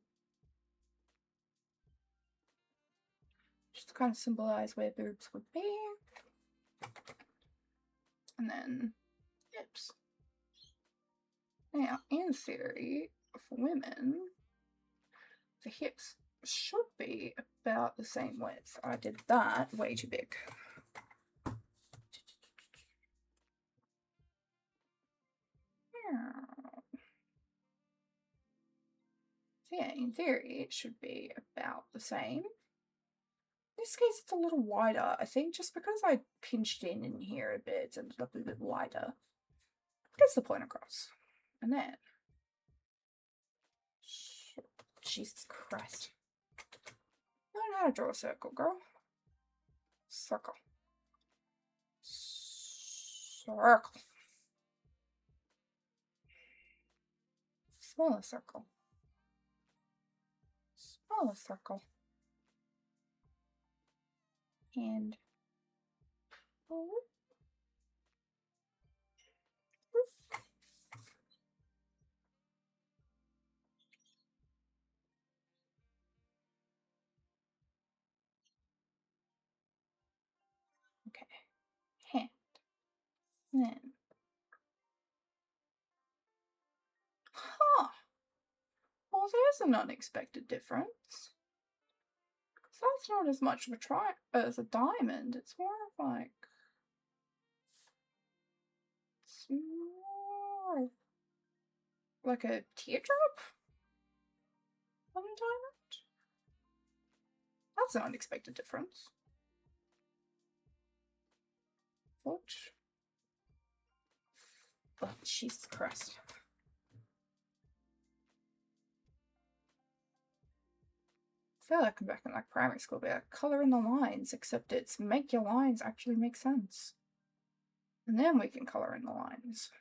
just to kind of symbolize where boobs would be. And then hips. Now, in theory, for women, the hips should be about the same width. I did that way too big. So yeah, in theory, it should be about the same. In this case, it's a little wider. I think just because I pinched in here a bit, it's ended up a bit wider. Gets the point across. And then, Jesus Christ. Learn how to draw a circle, girl. Circle. Circle. Smaller circle. Smaller circle. And okay. Hand. Then. Huh. Well, there's an unexpected difference. So that's not as much of a as a diamond. It's more of like, it's more like a teardrop on a diamond. That's an unexpected difference. What? Oh, Jesus Christ. I feel like I'm back in like primary school, but like color in the lines, except it's make your lines actually make sense. And then we can color in the lines.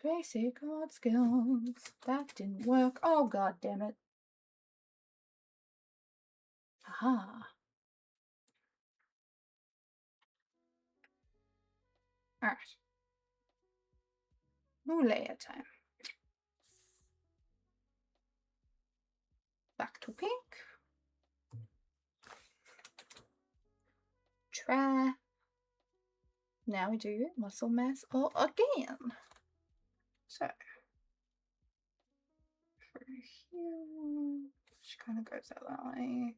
Basic art skills. That didn't work. Oh, god damn it. Aha. Alright. New layer time. Back to pink. Try. Now we do muscle mass all again. So, for here, she kind of goes that way.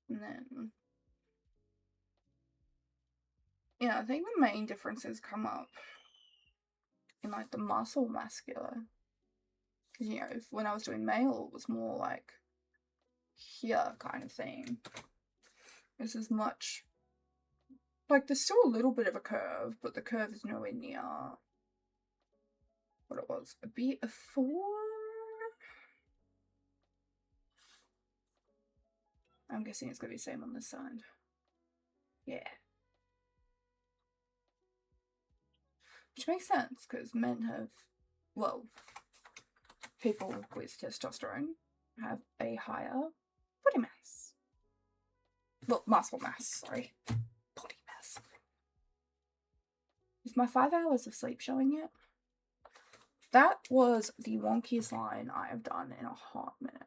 And then, yeah, I think the main differences come up in like the muscle muscular. Because, you know, when I was doing male, it was more like here kind of thing. This is much, like, there's still a little bit of a curve, but the curve is nowhere near what it was a bit before. I'm guessing it's going to be the same on this side. Yeah. Which makes sense, because men have, well, people with testosterone have a higher body mass. Well, muscle mass, sorry. Body mass. Is my 5 hours of sleep showing yet? That was the wonkiest line I have done in a hot minute.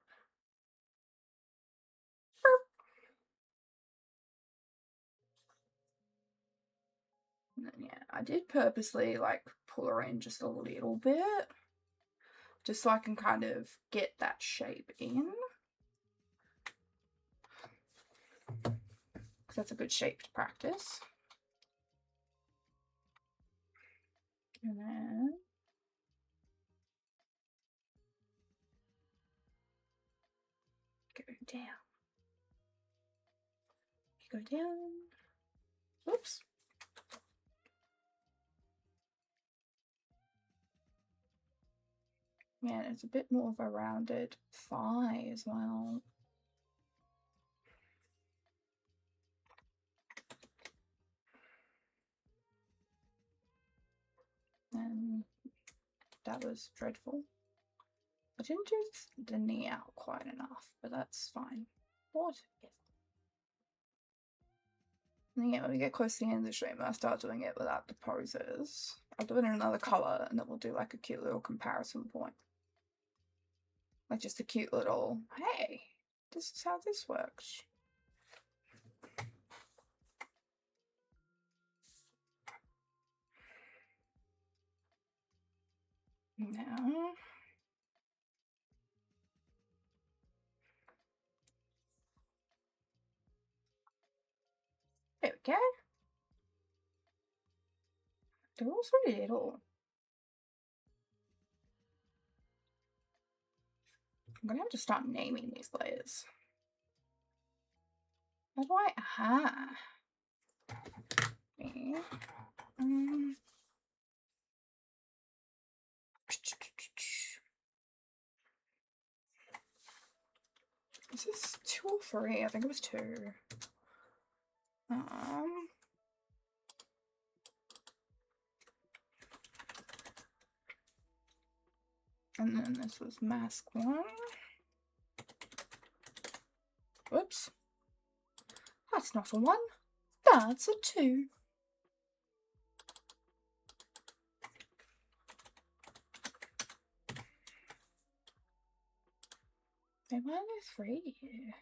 And then, yeah, I did purposely, like, pull her in just a little bit. Just so I can kind of get that shape in. Because that's a good shape to practice. And then go down. You go down. Oops. Yeah, it's a bit more of a rounded thigh as well. And that was dreadful. I didn't do the knee out quite enough, but that's fine. What is? And yeah, when we get close to the end of the stream, I'll start doing it without the poses. I'll do it in another colour, and then we'll do like a cute little comparison point. Like just a cute little, hey, this is how this works. Now, there we go. They're all so little. I'm gonna have to start naming these layers. How do I? Aha. Is this 2 or 3? I think it was 2. And then this was mask 1. Whoops. That's not a 1. That's a 2. Why are there 3 here?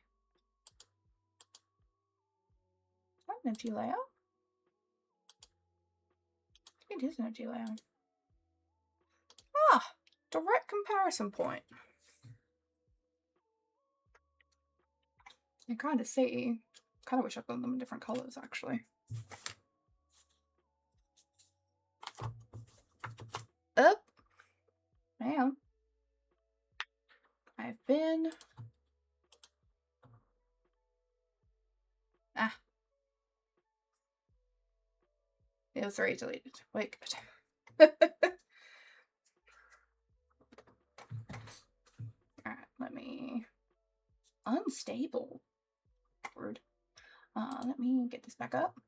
Is that an empty layer? It is an empty layer. Ah! Direct comparison point. You kind of see. Kind of wish I'd done them in different colours, actually. Up. Man. I've been. Ah. It was already deleted. Wait, good. Alright, let me. Unstable. Word. Let me get this back up.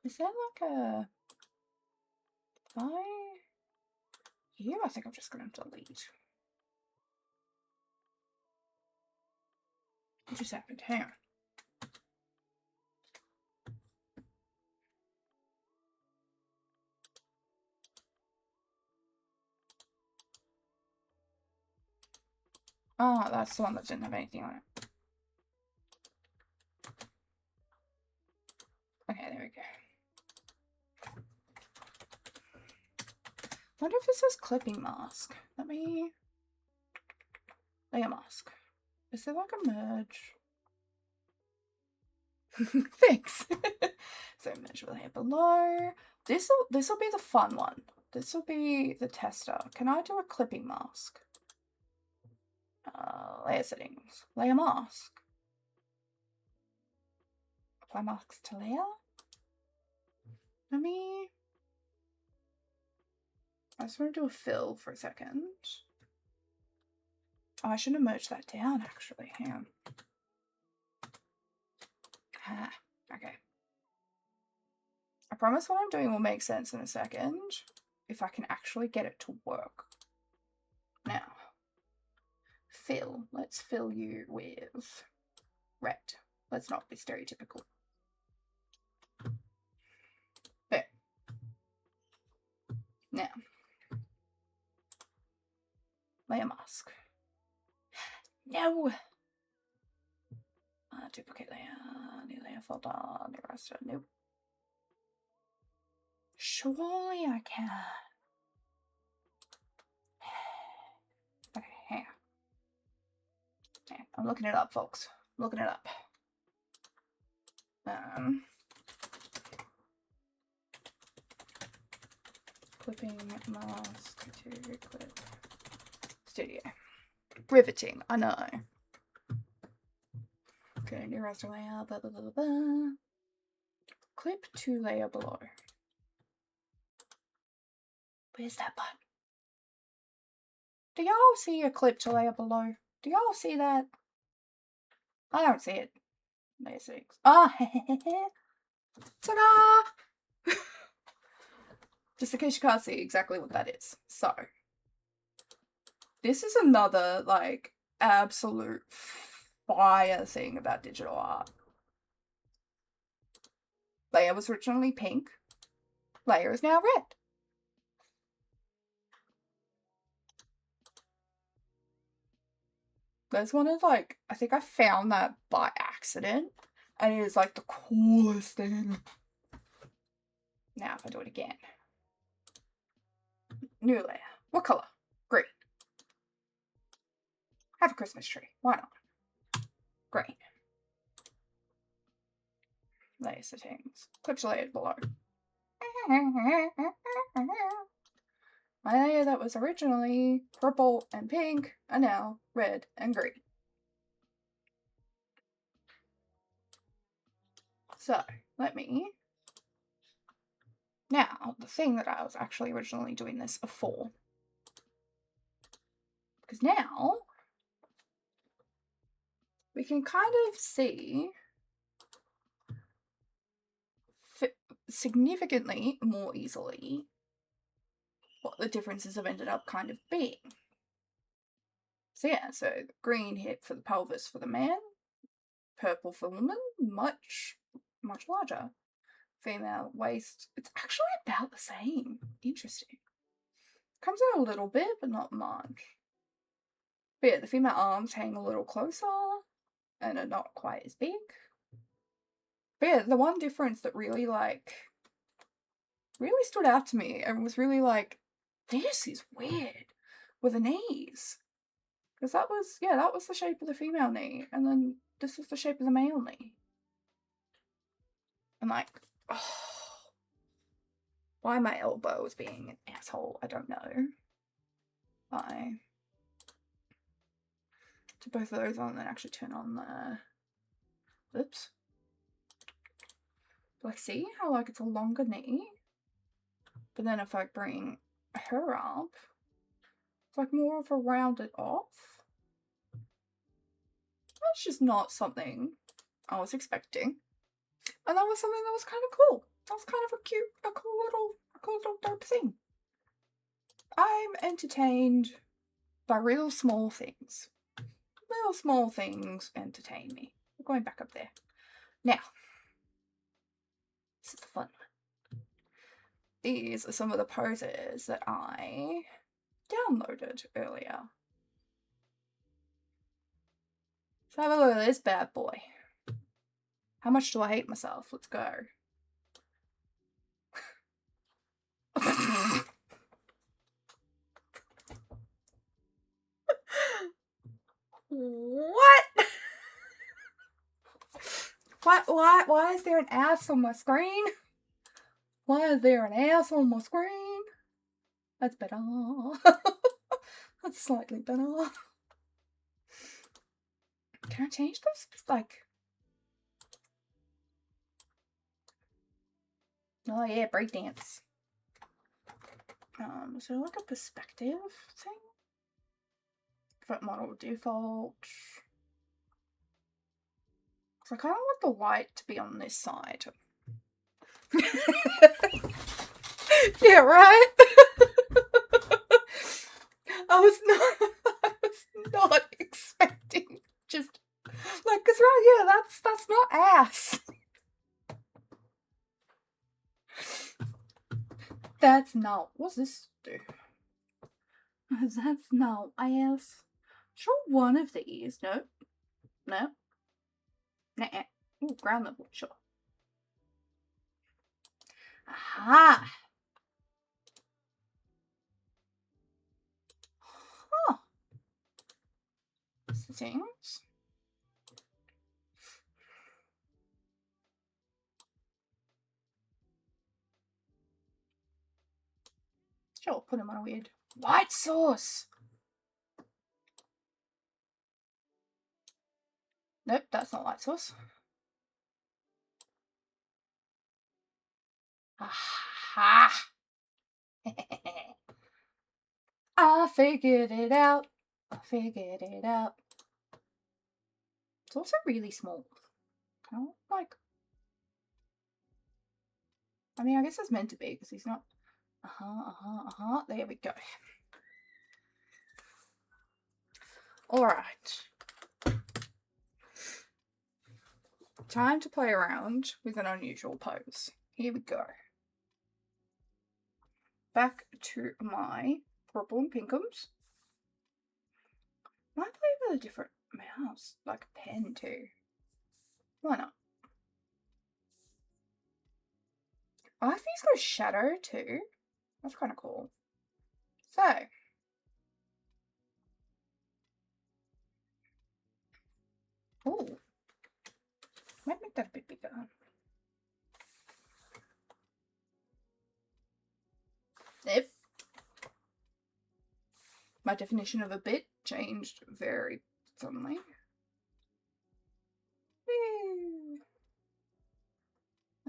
Is there like a... I think I'm just going to delete. What just happened? Hang on. Oh, that's the one that didn't have anything on it. Okay, there we go. Wonder if this is clipping mask. Let me... Layer mask. Is there like a merge? Thanks. So merge with layer below. This'll be the fun one. This will be the tester. Can I do a clipping mask? Layer settings. Layer mask. Apply masks to layer. Let me... I just want to do a fill for a second. Oh, I shouldn't have merged that down, actually. Hang on. Ah, okay. I promise what I'm doing will make sense in a second, if I can actually get it to work. Now, fill. Let's fill you with red. Let's not be stereotypical. There. Now, layer mask. No! Duplicate layer, new layer folder, new raster, nope. Surely I can. Okay, hang on. I'm looking it up, folks. I'm looking it up. Clipping mask to clip studio. Riveting, I know. Okay, new raster layer, blah, blah, blah, blah, blah. Clip to layer below. Where's that button? Do y'all see a clip to layer below? Do y'all see that? I don't see it. Layer 6. Ah, ta-da! Just in case you can't see exactly what that is. So, this is another, like, absolute fire thing about digital art. Layer was originally pink. Layer is now red. There's one of, like, I think I found that by accident, and it is, like, the coolest thing. Now, if I do it again. New layer. What color? Green. Have a Christmas tree. Why not? Green. Layer settings. Clip to layer below. My layer that was originally purple and pink are now red and green. So, let me... Now, the thing that I was actually originally doing this for. Because now, we can kind of see significantly more easily what the differences have ended up kind of being. So yeah, so green hit for the pelvis for the man, purple for woman, much larger. Female waist, it's actually about the same. Interesting. Comes out a little bit, but not much. But yeah, the female arms hang a little closer and are not quite as big. But yeah, the one difference that really, like, really stood out to me and was really like, this is weird, were the knees. Because that was, yeah, that was the shape of the female knee, and then this was the shape of the male knee. And like, oh, why my elbow was being an asshole, I don't know. I to both of those on and then actually turn on the, oops. Like, see how, like, it's a longer knee? But then if I bring her up, it's like more of a rounded off. That's just not something I was expecting. And that was something that was kind of cool. That's kind of a cool little dope thing. I'm entertained by real small things. Little small things entertain me. We're going back up there. Now, this is the fun one. These are some of the poses that I downloaded earlier. So have a look at this bad boy. How much do I hate myself? Let's go. What? Why is there an ass on my screen? Why is there an ass on my screen? That's better. That's slightly better. Can I change this? Just like... Oh yeah, breakdance. Is there like a perspective thing? Front model default. So I kind of want the light to be on this side. Yeah, right? I was not expecting just like, cause right here, that's not ass. That's not. What's this do? That's not ass. Sure, one of these. No. No. Nah. Ooh, ground level. Sure. Aha. Huh. Settings. Sure, put him on a weird white sauce. Nope, that's not light sauce. Aha! I figured it out. I figured it out. It's also really small. I don't like... I mean, I guess it's meant to be because he's not... There we go. Alright. Time to play around with an unusual pose. Here we go. Back to my purple and pinkums. Might play with a different mouse, like a pen too. Why not? I like these go shadow too. That's kind of cool. So. Oh. Might make that a bit bigger. Yep. My definition of a bit changed very suddenly.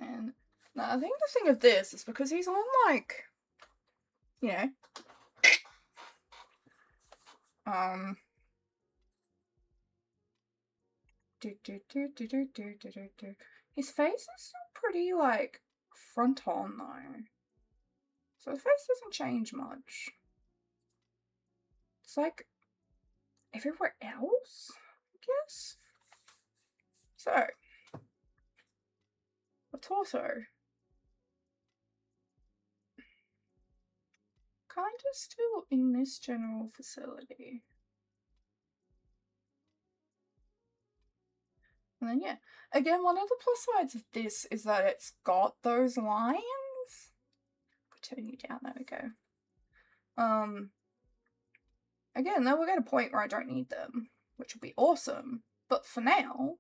And now I think the thing of this is because he's on like, you know, his face is still pretty like front on though. So the face doesn't change much. It's like everywhere else, I guess. So the torso kind of still in this general facility. And then yeah, again, one of the plus sides of this is that it's got those lines. I'll turn you down, there we go. Again, then we'll get a point where I don't need them, which will be awesome. But for now,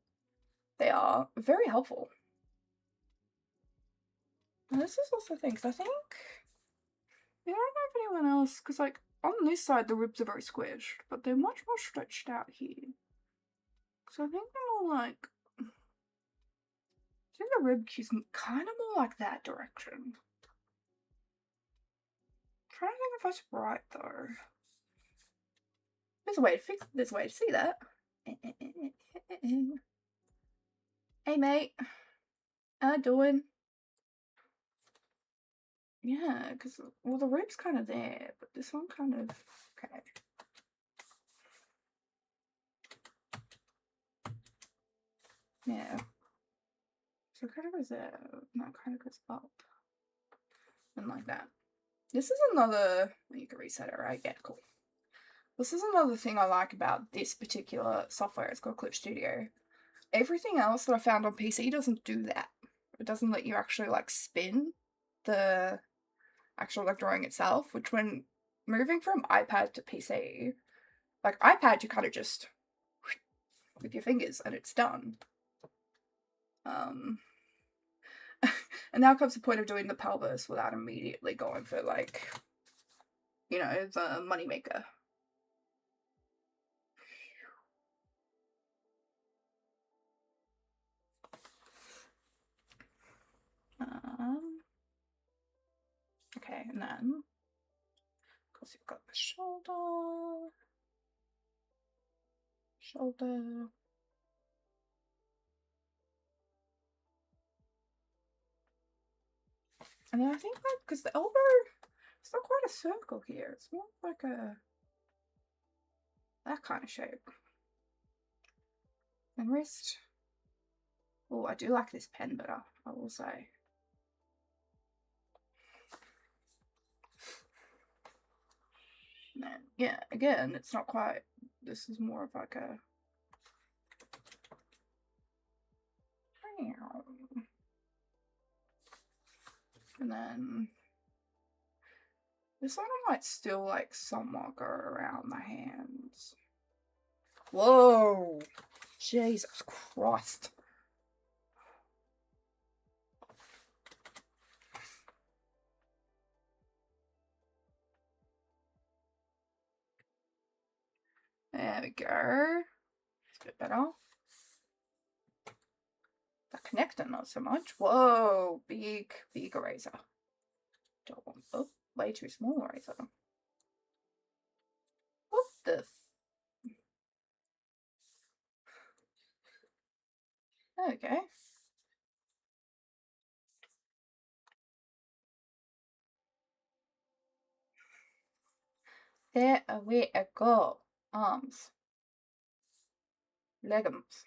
they are very helpful. And this is also things I think, I don't know if anyone else, because like on this side the ribs are very squished, but they're much more stretched out here. So I think they're more like, I think the rib is kind of more like that direction. I'm trying to think if that's right though. There's a way to fix. There's a way to see that. Hey mate, how doing? Yeah, because, well, the rope's kind of there, but this one kind of, okay. Yeah. So it kind of goes there, and that kind of goes up. And like that. This is another, you can reset it, right? Yeah, cool. This is another thing I like about this particular software. It's called Clip Studio. Everything else that I found on PC doesn't do that. It doesn't let you actually like spin the actual like drawing itself, which when moving from iPad to PC, like iPad you kind of just with your fingers and it's done. And now comes the point of doing the pelvis without immediately going for like, you know, the moneymaker. Okay, and then of course you've got the shoulder. And then I think like, because the elbow, it's not quite a circle here. It's more like that kind of shape. And wrist. Oh, I do like this pen better, I will say. And then, yeah, again, it's not quite, this is more of like a, and then this one I might still like somewhat go around the hands. Whoa! Jesus Christ. There we go. It's a bit better. The connector, not so much. Whoa, big eraser. Don't want, oh, way too small eraser. What the? Okay. There we go. Arms. Leggings.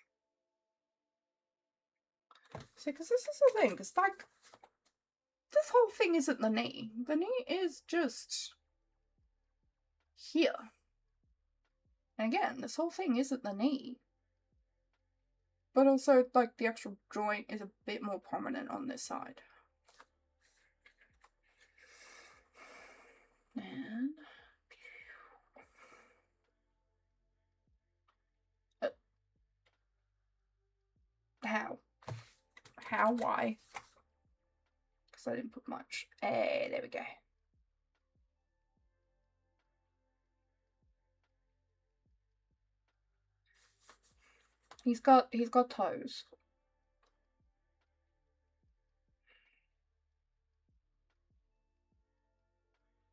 See, because this is the thing, because like, this whole thing isn't the knee. The knee is just here. And again, this whole thing isn't the knee. But also, like, the actual joint is a bit more prominent on this side. And how, why? Because I didn't put much. Hey, there we go. He's got toes.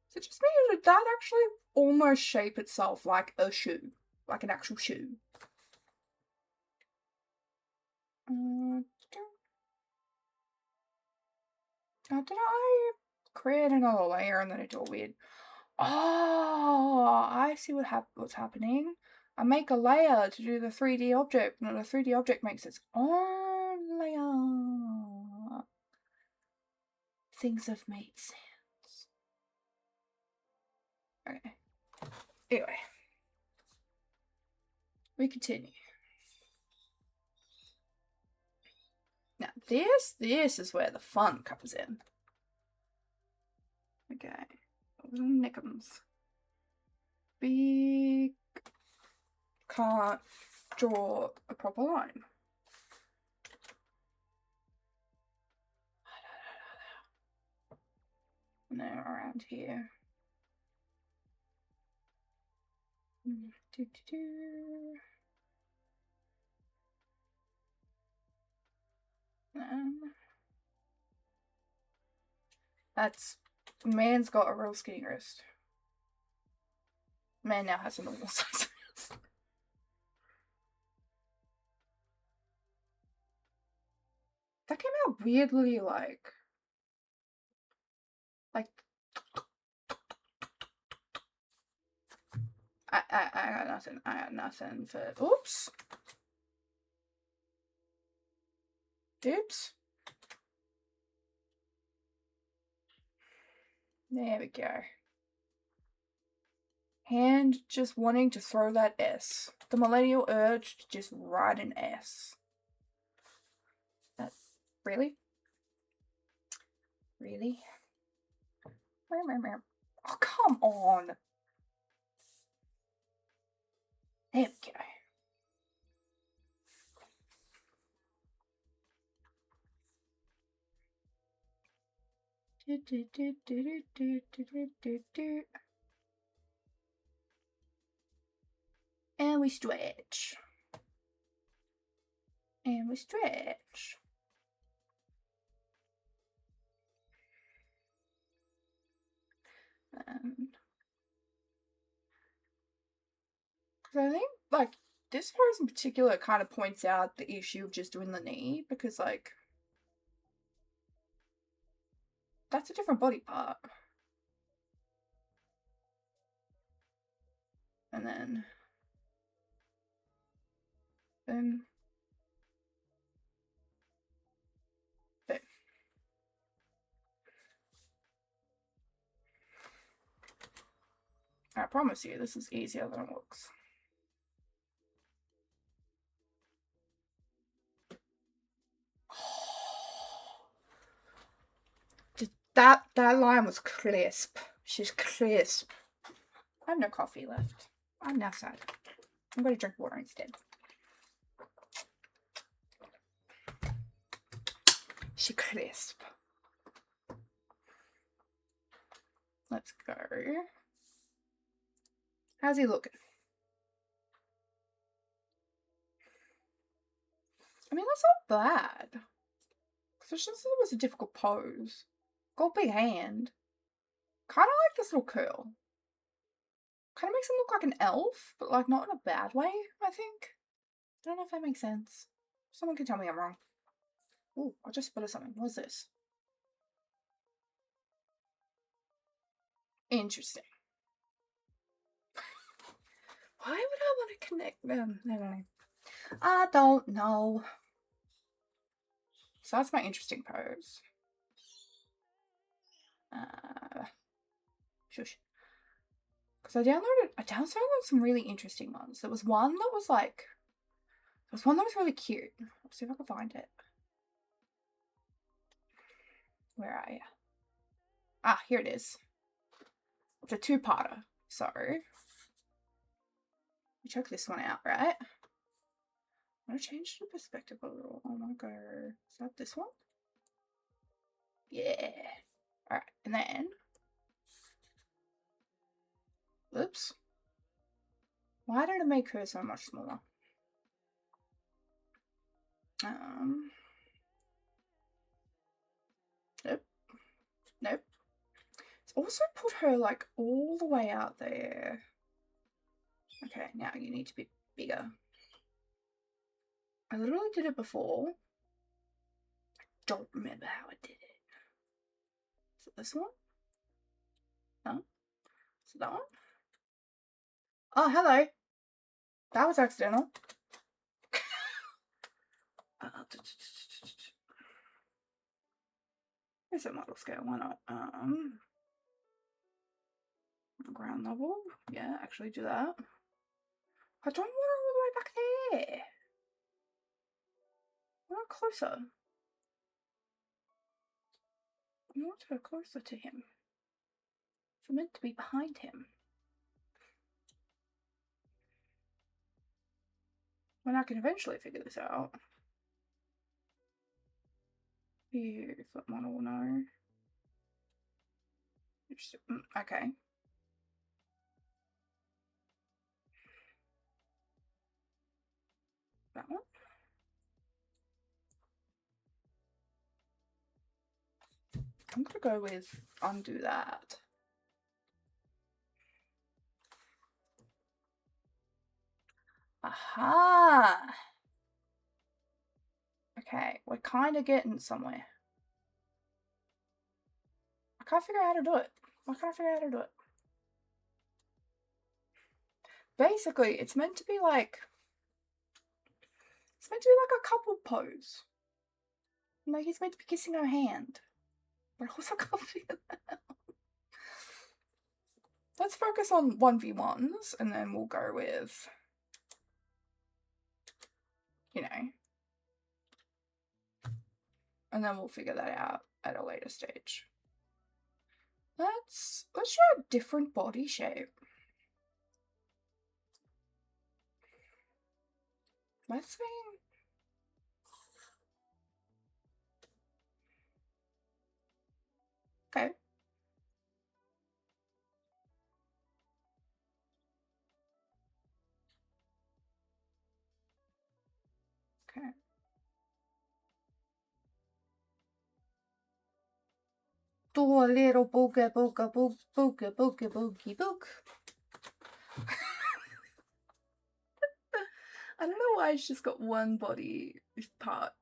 So just means that actually almost shape itself like a shoe, like an actual shoe. Did I create another layer and then I do a weird? Oh, I see what's happening. I make a layer to do the 3D object, and the 3D object makes its own layer. Things have made sense. Okay. Anyway, we continue. Now this is where the fun comes in. Okay. Nickums. Big. Can't draw a proper line. Now around here. That's, man's got a real skinny wrist. Man now has a normal size wrist. That came out weirdly like Like, I got nothing. I got nothing for. Oops. Oops. There we go. Hand just wanting to throw that S. The millennial urge to just write an S. That really? Really? Oh, come on. There we go. And we stretch. And we stretch. I think, like, this pose in particular kind of points out the issue of just doing the knee, because, like, that's a different body part. And then boom. Boom. I promise you, this is easier than it looks. That line was crisp. She's crisp. I have no coffee left. I'm now sad. I'm going to drink water instead. She crisp. Let's go. How's he looking? I mean, that's not bad. Because it's just it was a difficult pose. Got a big hand. Kind of like this little curl. Kind of makes him look like an elf, but like not in a bad way, I think. I don't know if that makes sense. Someone can tell me I'm wrong. Ooh, I just spotted something. What's this? Interesting. Why would I want to connect them? No. I don't know. So that's my interesting pose. Shush. Because I downloaded some really interesting ones. There was one that was like, really cute. Let's see if I can find it. Where are you? Ah, here it is. It's a two-parter. So, we check this one out, right? I'm going to change the perspective a little. I want to go, is that this one? Yeah. Alright, and then, oops. Why did it make her so much smaller? Nope. It's also put her like all the way out there. Okay, now you need to be bigger. I literally did it before. I don't remember how I did it. Is it this one? No? Is it that one? Oh, hello. That was accidental. Here's a model scale, why not? Ground level. Yeah, actually do that. I don't want her all the way back there. I want her closer. I want her closer to him. It's meant to be behind him. When I can eventually figure this out. You flip model, no. Okay. That one. I'm gonna go with undo that. Aha! Okay, we're kind of getting somewhere. I can't figure out how to do it. Why can't I figure out how to do it? Basically, it's meant to be like a couple pose. Like he's meant to be kissing her hand. But I also can't figure that out. Let's focus on 1v1s and then we'll go with, you know, and then we'll figure that out at a later stage. Let's try a different body shape. Let's see. Okay. Okay. Do a little booga booga boog booga booga boogie boog. I don't know why it's just got one body part.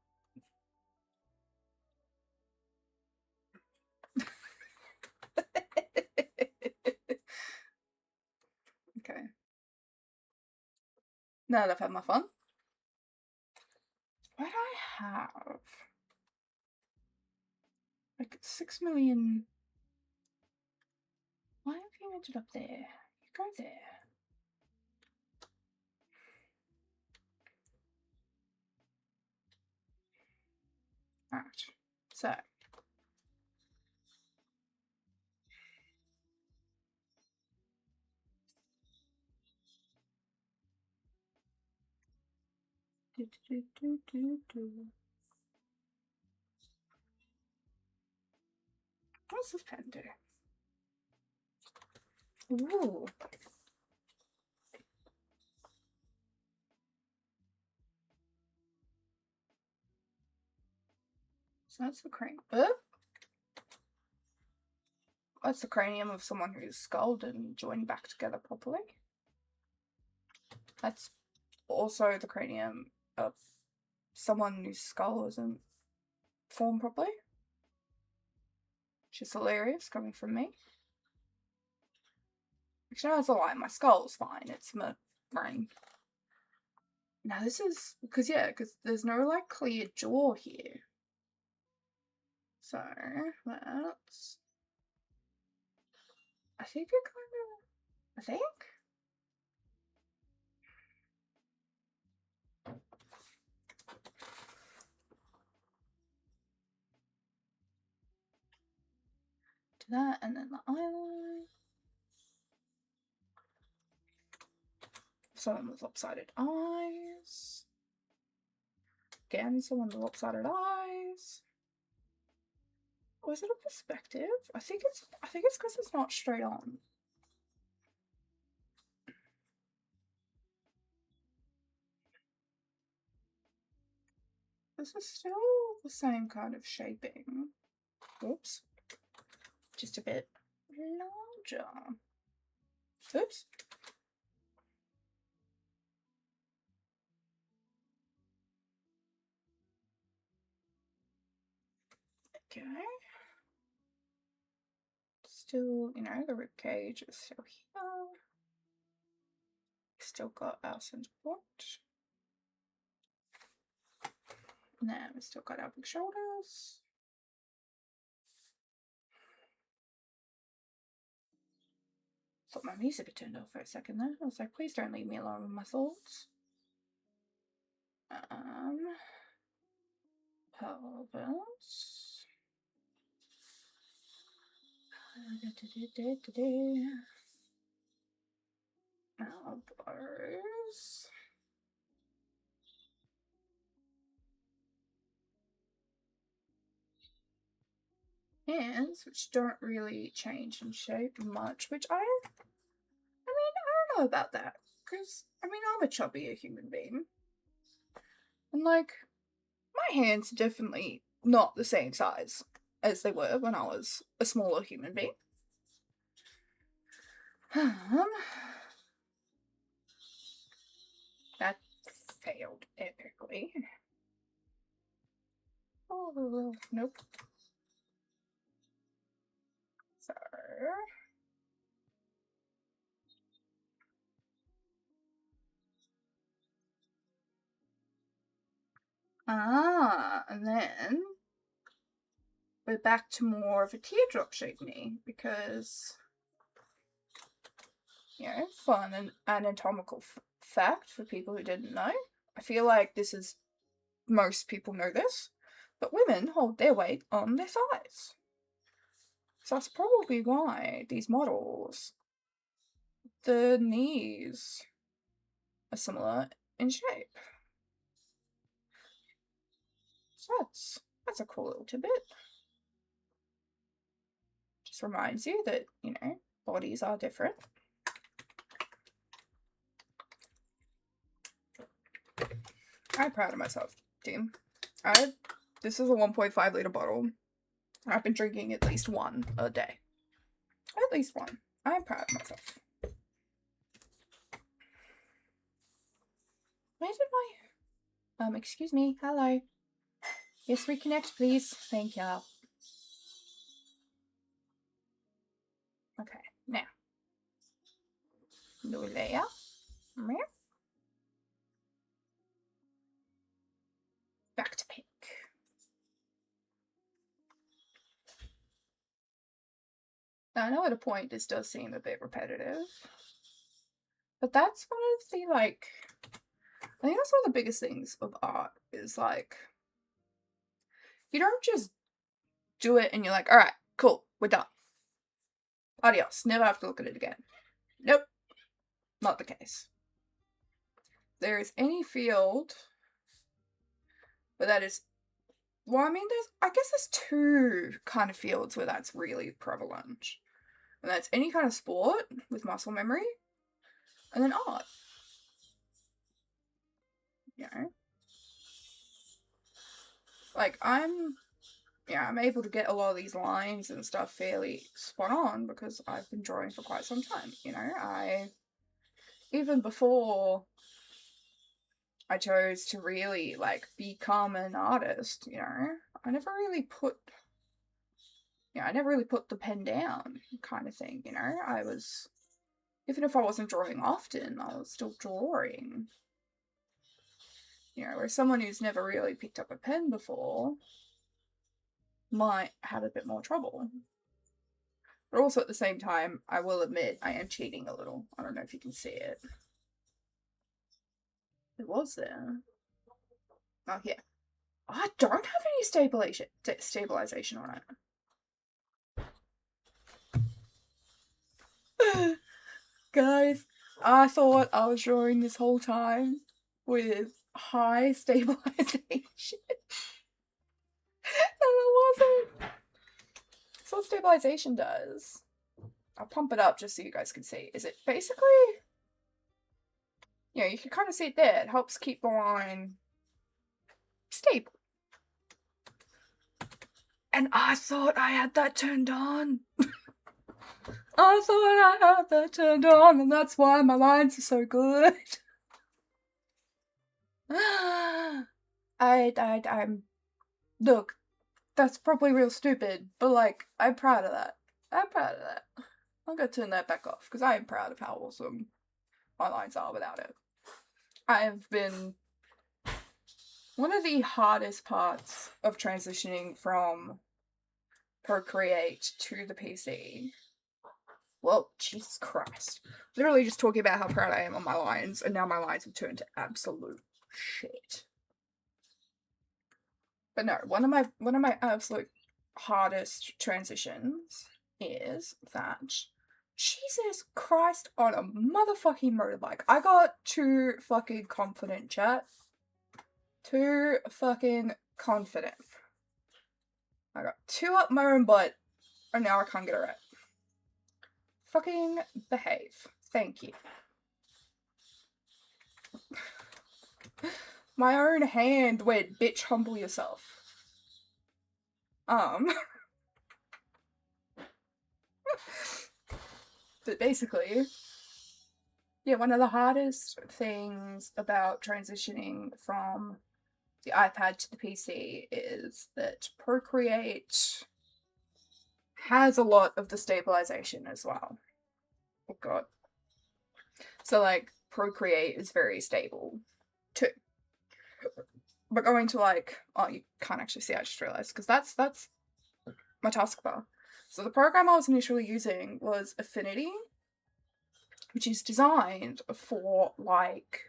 Okay. Now that I've had my fun. What do I have? Like 6 million. Why have you ended up there? You go there. Alright. So. What's this pen do? Ooh. So that's the cranium. That's the cranium of someone who's skulled and joined back together properly. That's also the cranium of someone whose skull isn't formed properly. Which is hilarious coming from me. Actually, no, it's a lie. My skull's fine. It's my brain. Now this is because there's no like clear jaw here. So that's. I think it kind of. I think. Do that and then the eyeline. Someone with lopsided eyes. Again, someone with lopsided eyes. Or is it a perspective? I think it's because it's not straight on. This is still the same kind of shaping. Oops. Just a bit larger. Oops. Okay. Still, you know, the rib cage is still here. Still got our center point. Now we still got our big shoulders. Thought my music had turned off for a second there. I was like, please don't leave me alone with my thoughts. Pelvis. Elbows. Hands, which don't really change in shape much, which I don't know about that. Because, I mean, I'm a chubbier human being. And, like, my hands are definitely not the same size as they were when I was a smaller human being. That failed epically. Oh, nope. So. And then we're back to more of a teardrop shaped knee because, you know, fun and anatomical fact for people who didn't know. I feel like this is, most people know this, but women hold their weight on their thighs. So that's probably why these models, the knees are similar in shape. So that's a cool little tidbit. Just reminds you that, you know, bodies are different. I'm proud of myself, team. This is a 1.5 litre bottle. I've been drinking at least one a day. At least one. I'm proud of myself. Where did my... excuse me. Hello. Yes, reconnect, please. Thank you. Okay, now. New layer. Back to pink. Now, I know at a point this does seem a bit repetitive, but that's one of the, like, I think that's one of the biggest things of art is, like, you don't just do it and you're like, alright, cool, we're done. Adios, never have to look at it again. Nope, not the case. There is any field where that is, well, I mean, I guess there's two kind of fields where that's really prevalent. And that's any kind of sport with muscle memory, and then art. You know? Like, I'm able to get a lot of these lines and stuff fairly spot on because I've been drawing for quite some time, you know? Even before I chose to really, like, become an artist, you know? I never really put the pen down kind of thing, you know? Even if I wasn't drawing often, I was still drawing. You know, where someone who's never really picked up a pen before might have a bit more trouble. But also at the same time, I will admit I am cheating a little. I don't know if you can see it. It was there. Oh, yeah. I don't have any stabilization on it. Guys, I thought I was drawing this whole time with high stabilization. And it wasn't. So what stabilization does, I'll pump it up just so you guys can see, is it basically, you know, you can kind of see it there. It helps keep the line stable. And I thought I had that turned on. I thought I had that turned on, and that's why my lines are so good. I'm, look, that's probably real stupid, but, like, I'm proud of that. I'm proud of that. I'm gonna turn that back off, because I am proud of how awesome my lines are without it. I have been... One of the hardest parts of transitioning from Procreate to the PC... Well, Jesus Christ. Literally just talking about how proud I am on my lines, and now my lines have turned to absolute shit. But no, one of my absolute hardest transitions is that, Jesus Christ on a motherfucking motorbike. I got too fucking confident, chat. Too fucking confident. I got too up my own butt, and now I can't get it right. Fucking behave. Thank you. My own hand went, bitch, humble yourself. But basically, yeah, one of the hardest things about transitioning from the iPad to the PC is that Procreate has a lot of the stabilization as well. Oh god. So like Procreate is very stable too. But going to like, oh, you can't actually see, I just realized, because that's my taskbar. So the program I was initially using was Affinity, which is designed for like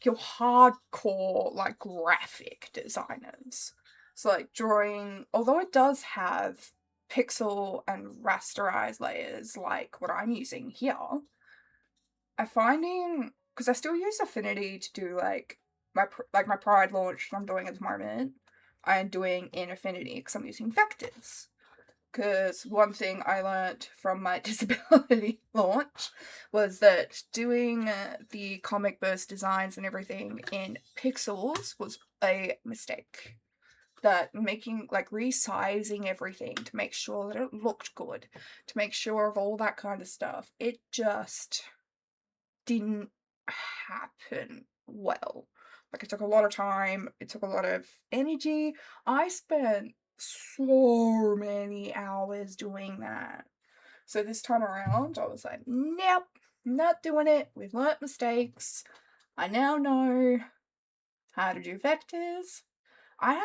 your hardcore like graphic designers. So like drawing, although it does have pixel and rasterized layers like what I'm using here, I'm finding, because I still use Affinity to do like my Pride launch that I'm doing at the moment, I'm doing in Affinity because I'm using vectors. Because one thing I learnt from my disability launch was that doing the comic burst designs and everything in pixels was a mistake. That making, like, resizing everything to make sure that it looked good, to make sure of all that kind of stuff, it just didn't happen well. Like, it took a lot of time, it took a lot of energy. I spent so many hours doing that. So this time around, I was like, nope, not doing it. We've learnt mistakes. I now know how to do vectors. I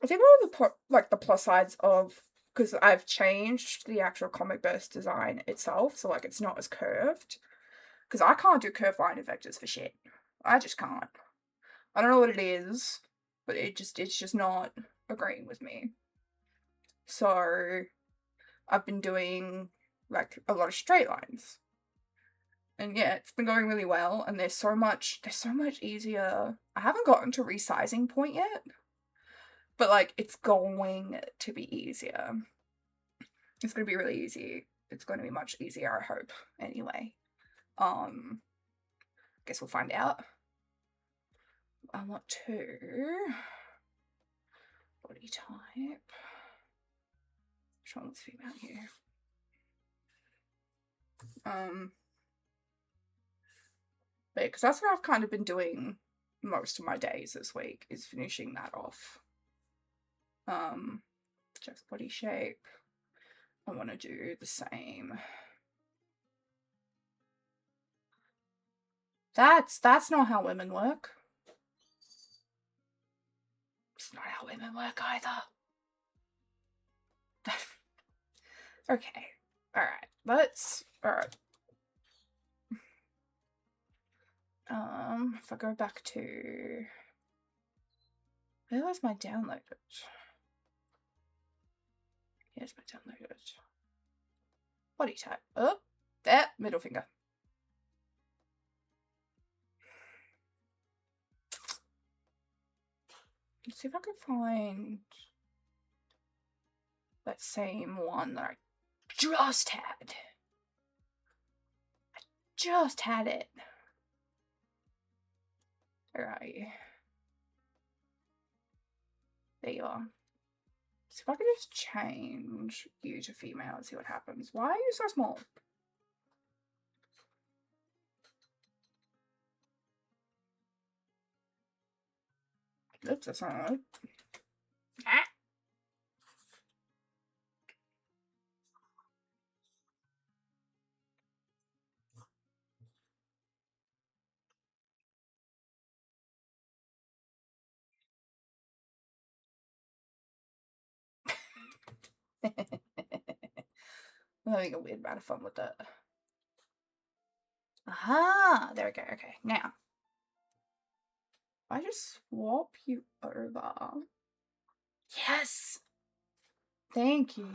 think one of the plus sides of, because I've changed the actual comic burst design itself, so like it's not as curved. Because I can't do curved line vectors for shit. I just can't. I don't know what it is, but it's just not agreeing with me. So I've been doing like a lot of straight lines. And yeah, it's been going really well, and they're so much easier. I haven't gotten to resizing point yet, but like it's going to be easier. It's gonna be really easy. It's going to be much easier, I hope. Anyway, guess we'll find out. I want to body type. Which one was female here? But because that's what I've kind of been doing most of my days this week, is finishing that off. Just body shape. I want to do the same. That's not how women work. It's not how women work either. Okay. Alright. Alright. If I go back to... Where was my downloaded? Here's my downloaded. Body type. Oh, there, middle finger. Let's see if I can find that same one that I just had. I just had it. Where are you? There you are. See if I can just change you to female and see what happens. Why are you so small? Oops, that's not right. Ah. I'm having a weird amount of fun with that. Aha! There we go. Okay, now. I just swap you over. Yes! Thank you.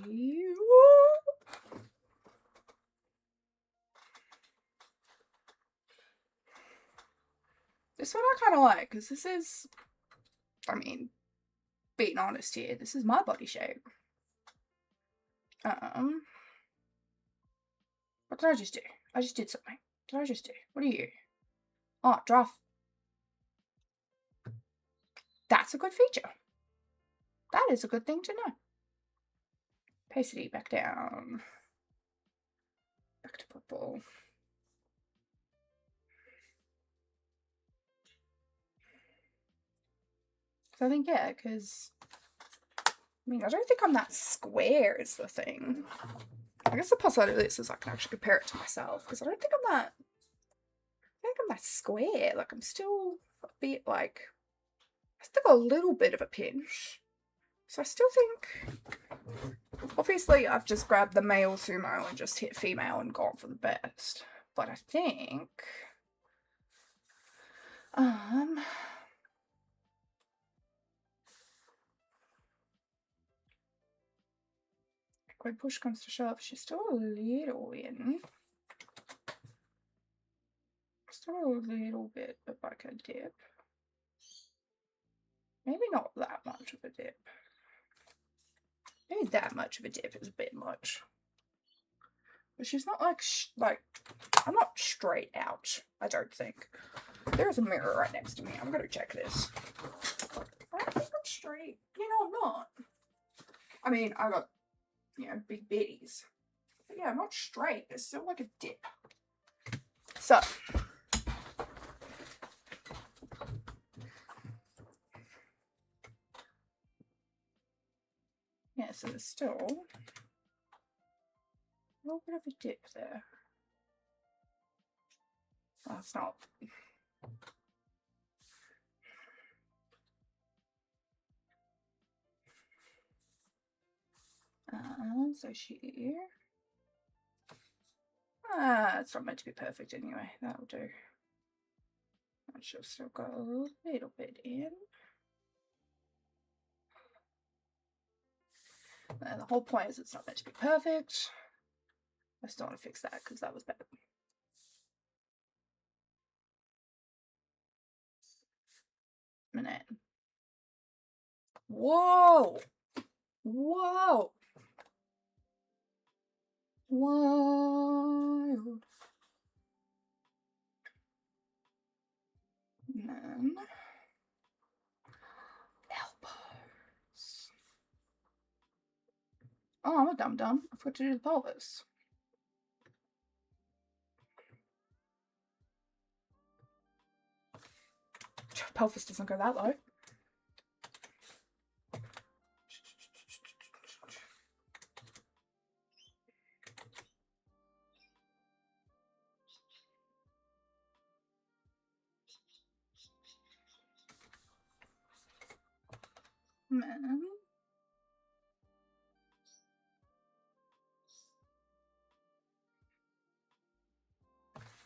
This one I kind of like, because this is, I mean, being honest here, this is my body shape. What did I just do? I just did something. What did I just do? What are you? Oh, draft. That's a good feature. That is a good thing to know. Opacity back down. Back to purple. So I think, yeah, because I mean, I don't think I'm that square is the thing. I guess the plus side of this is I can actually compare it to myself, because I don't think I'm that, square. Like, I'm still a bit, like, I still got a little bit of a pinch. So I still think, obviously I've just grabbed the male sumo and just hit female and gone for the best. But I think, when push comes to shove, she's still a little in. Still a little bit of like a dip. Maybe not that much of a dip. Maybe that much of a dip is a bit much. But she's not like, I'm not straight out, I don't think. There's a mirror right next to me. I'm gonna check this. I don't think I'm straight. You know, I'm not. I mean, I got, you know, big bitties. But yeah, I'm not straight. There's still like a dip. So. Yeah, so there's still a little bit of a dip there. Oh, it's not. So she. It's not meant to be perfect anyway. That'll do. I should still go a little bit in. And the whole point is it's not meant to be perfect. I still want to fix that because that was bad. Minute. Whoa! Whoa! Wild. And then elbows. Oh, I'm a dum-dum. I forgot to do the pelvis. Pelvis doesn't go that low. Man.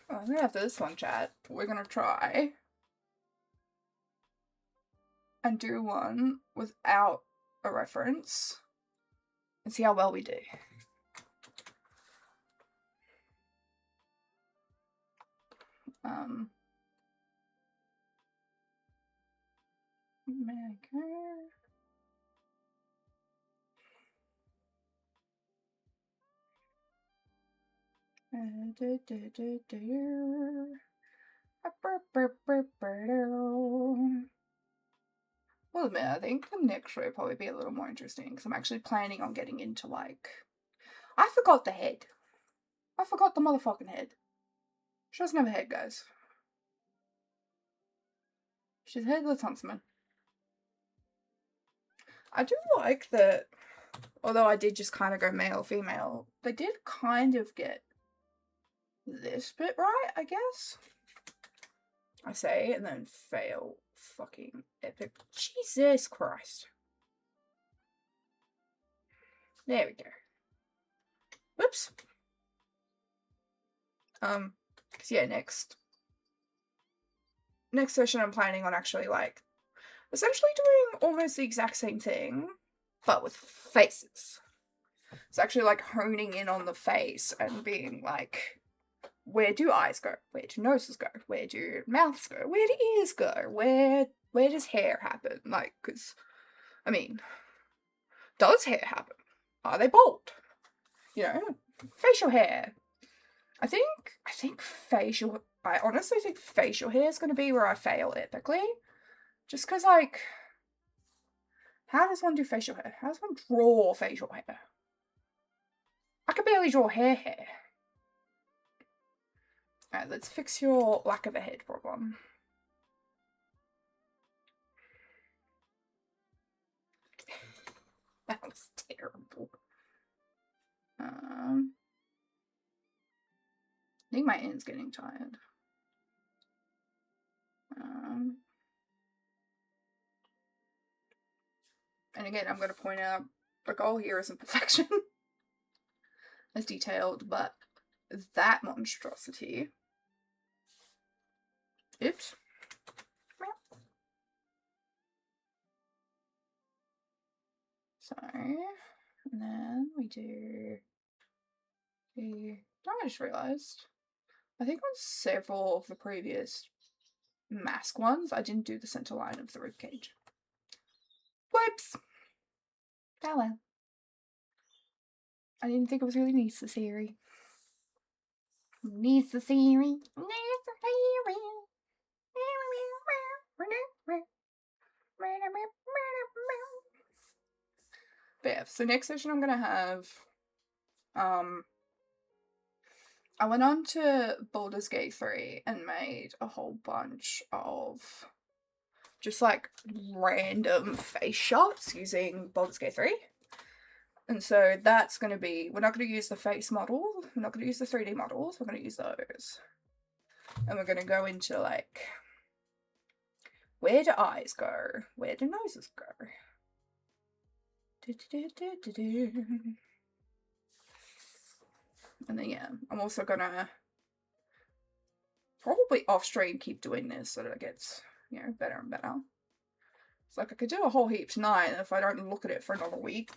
Oh, I think after this one, chat, we're gonna try and do one without a reference and see how well we do. Well, admit, I think the next show will probably be a little more interesting because I'm actually planning on getting into like. I forgot the head. I forgot the motherfucking head. She doesn't have a head, guys. She's headless huntsman. I do like that, although I did just kind of go male, female, they did kind of get this bit right, I guess. I say, and then fail. Fucking epic. Jesus Christ. There we go. Whoops. Cause yeah, next session I'm planning on actually like essentially doing almost the exact same thing, but with faces. It's actually like honing in on the face and being like, where do eyes go? Where do noses go? Where do mouths go? Where do ears go? Where does hair happen? Like, because, I mean, does hair happen? Are they bald? You know, facial hair. I honestly think facial hair is going to be where I fail epically. Just because, like, how does one do facial hair? How does one draw facial hair? I can barely draw hair. Alright, let's fix your lack of a head problem. looks terrible. I think my end's getting tired. And again, I'm going to point out the goal here isn't perfection as detailed, but that monstrosity. Oops. So, and then we do the. I just realised. I think on several of the previous mask ones, I didn't do the centre line of the ribcage. Whoops! Oh well. I didn't think it was really necessary. Necessary. But yeah, so next session I'm gonna have I went on to Baldur's Gate 3 and made a whole bunch of just like random face shots using Baldur's Gate 3. And so that's going to be, we're not going to use the face model, we're not going to use the 3D models, we're going to use those. And we're going to go into like, where do eyes go? Where do noses go? And then yeah, I'm also going to probably off stream keep doing this so that it gets, you know, better and better. It's like I could do a whole heap tonight if I don't look at it for another week.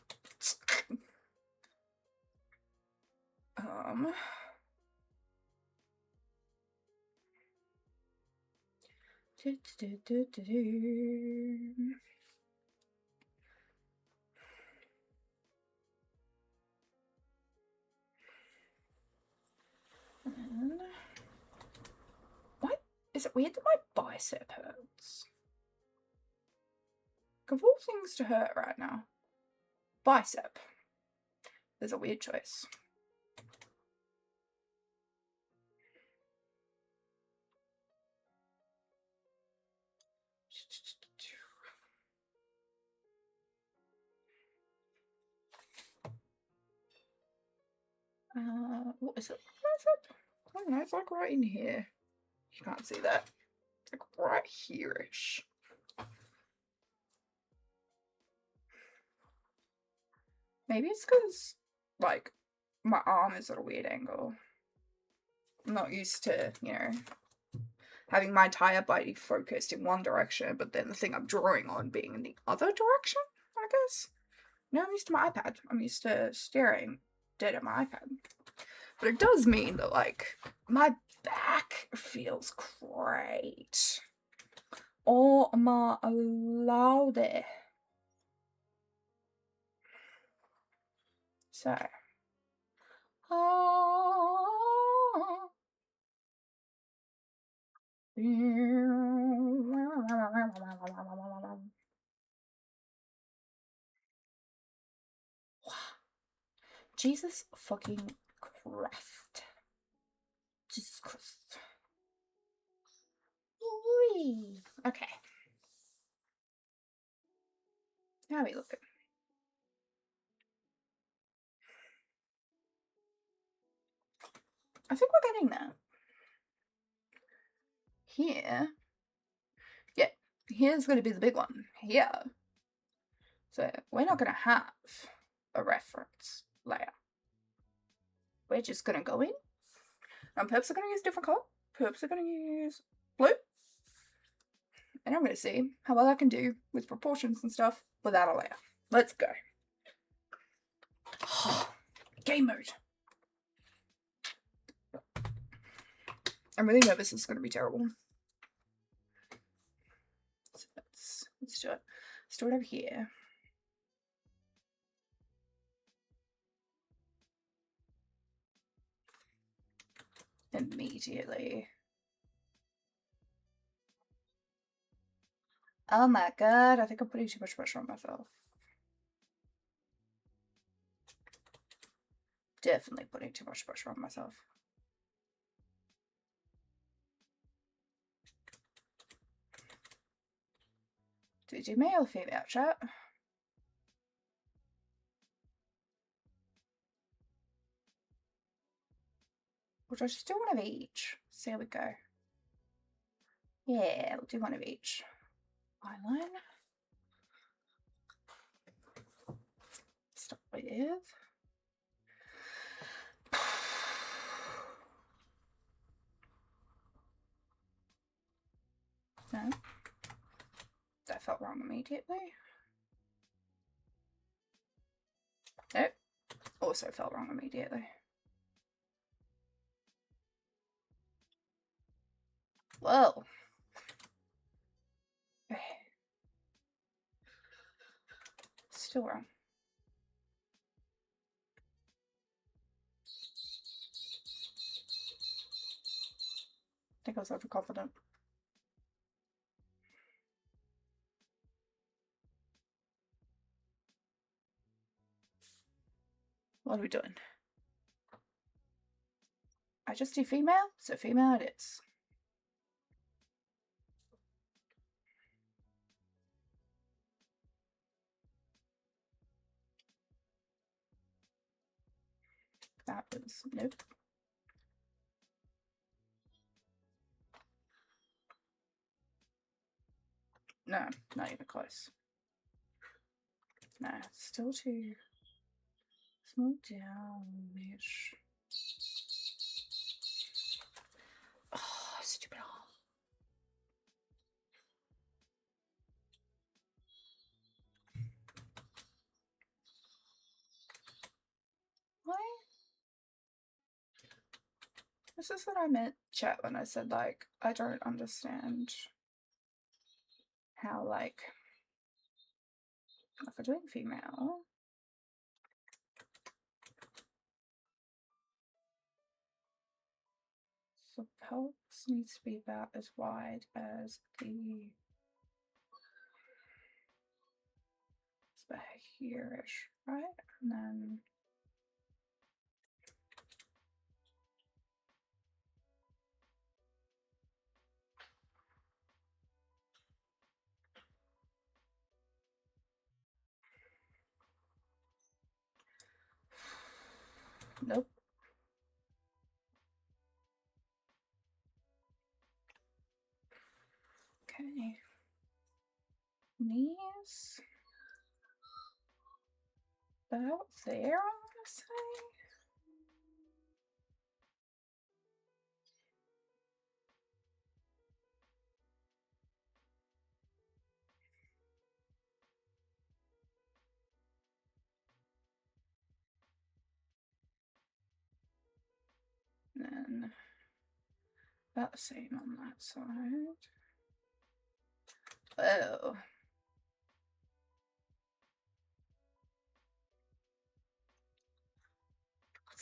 And what? Is it weird that my bicep hurts? Of all things to hurt right now, bicep is a weird choice. What is it? What is it? I don't know, it's like right in here. You can't see that. It's like right here-ish. Maybe it's because, like, my arm is at a weird angle. I'm not used to, you know, having my entire body focused in one direction, but then the thing I'm drawing on being in the other direction, I guess. No, I'm used to my iPad. I'm used to staring dead at my iPad. But it does mean that, like, my back feels great. Oh my lordy. So. Jesus fucking Christ. Jesus Christ. Whee. Okay. How are we looking? I think we're getting there. Here. Yeah, here's going to be the big one. Here. So we're not going to have a reference layer. We're just going to go in. And perhaps we're going to use a different color. Perhaps we're going to use blue. And I'm going to see how well I can do with proportions and stuff without a layer. Let's go. Game mode. I'm really nervous it's going to be terrible. So let's do it. Let's do it over here. Immediately. Oh my god, I think I'm putting too much pressure on myself. Definitely putting too much pressure on myself. Do we do male or female, chat? Or do I just do one of each? See how we go. Yeah, we'll do one of each. Eyeline. Start with. No. That felt wrong immediately. Nope. Also felt wrong immediately. Whoa. Okay. Still wrong. I think I was overconfident. What are we doing? I just do female, so female it is. That was, nope. No, not even close. No, still too small down-ish. Oh, stupid arm. Why? This is what I meant, chat, when I said, like, I don't understand how, like, if we're doing female, the pelvis needs to be about as wide as the, it's about here-ish, right? And then nope. Okay. Knees. About there, I want to say. Then about the same on that side. Oh.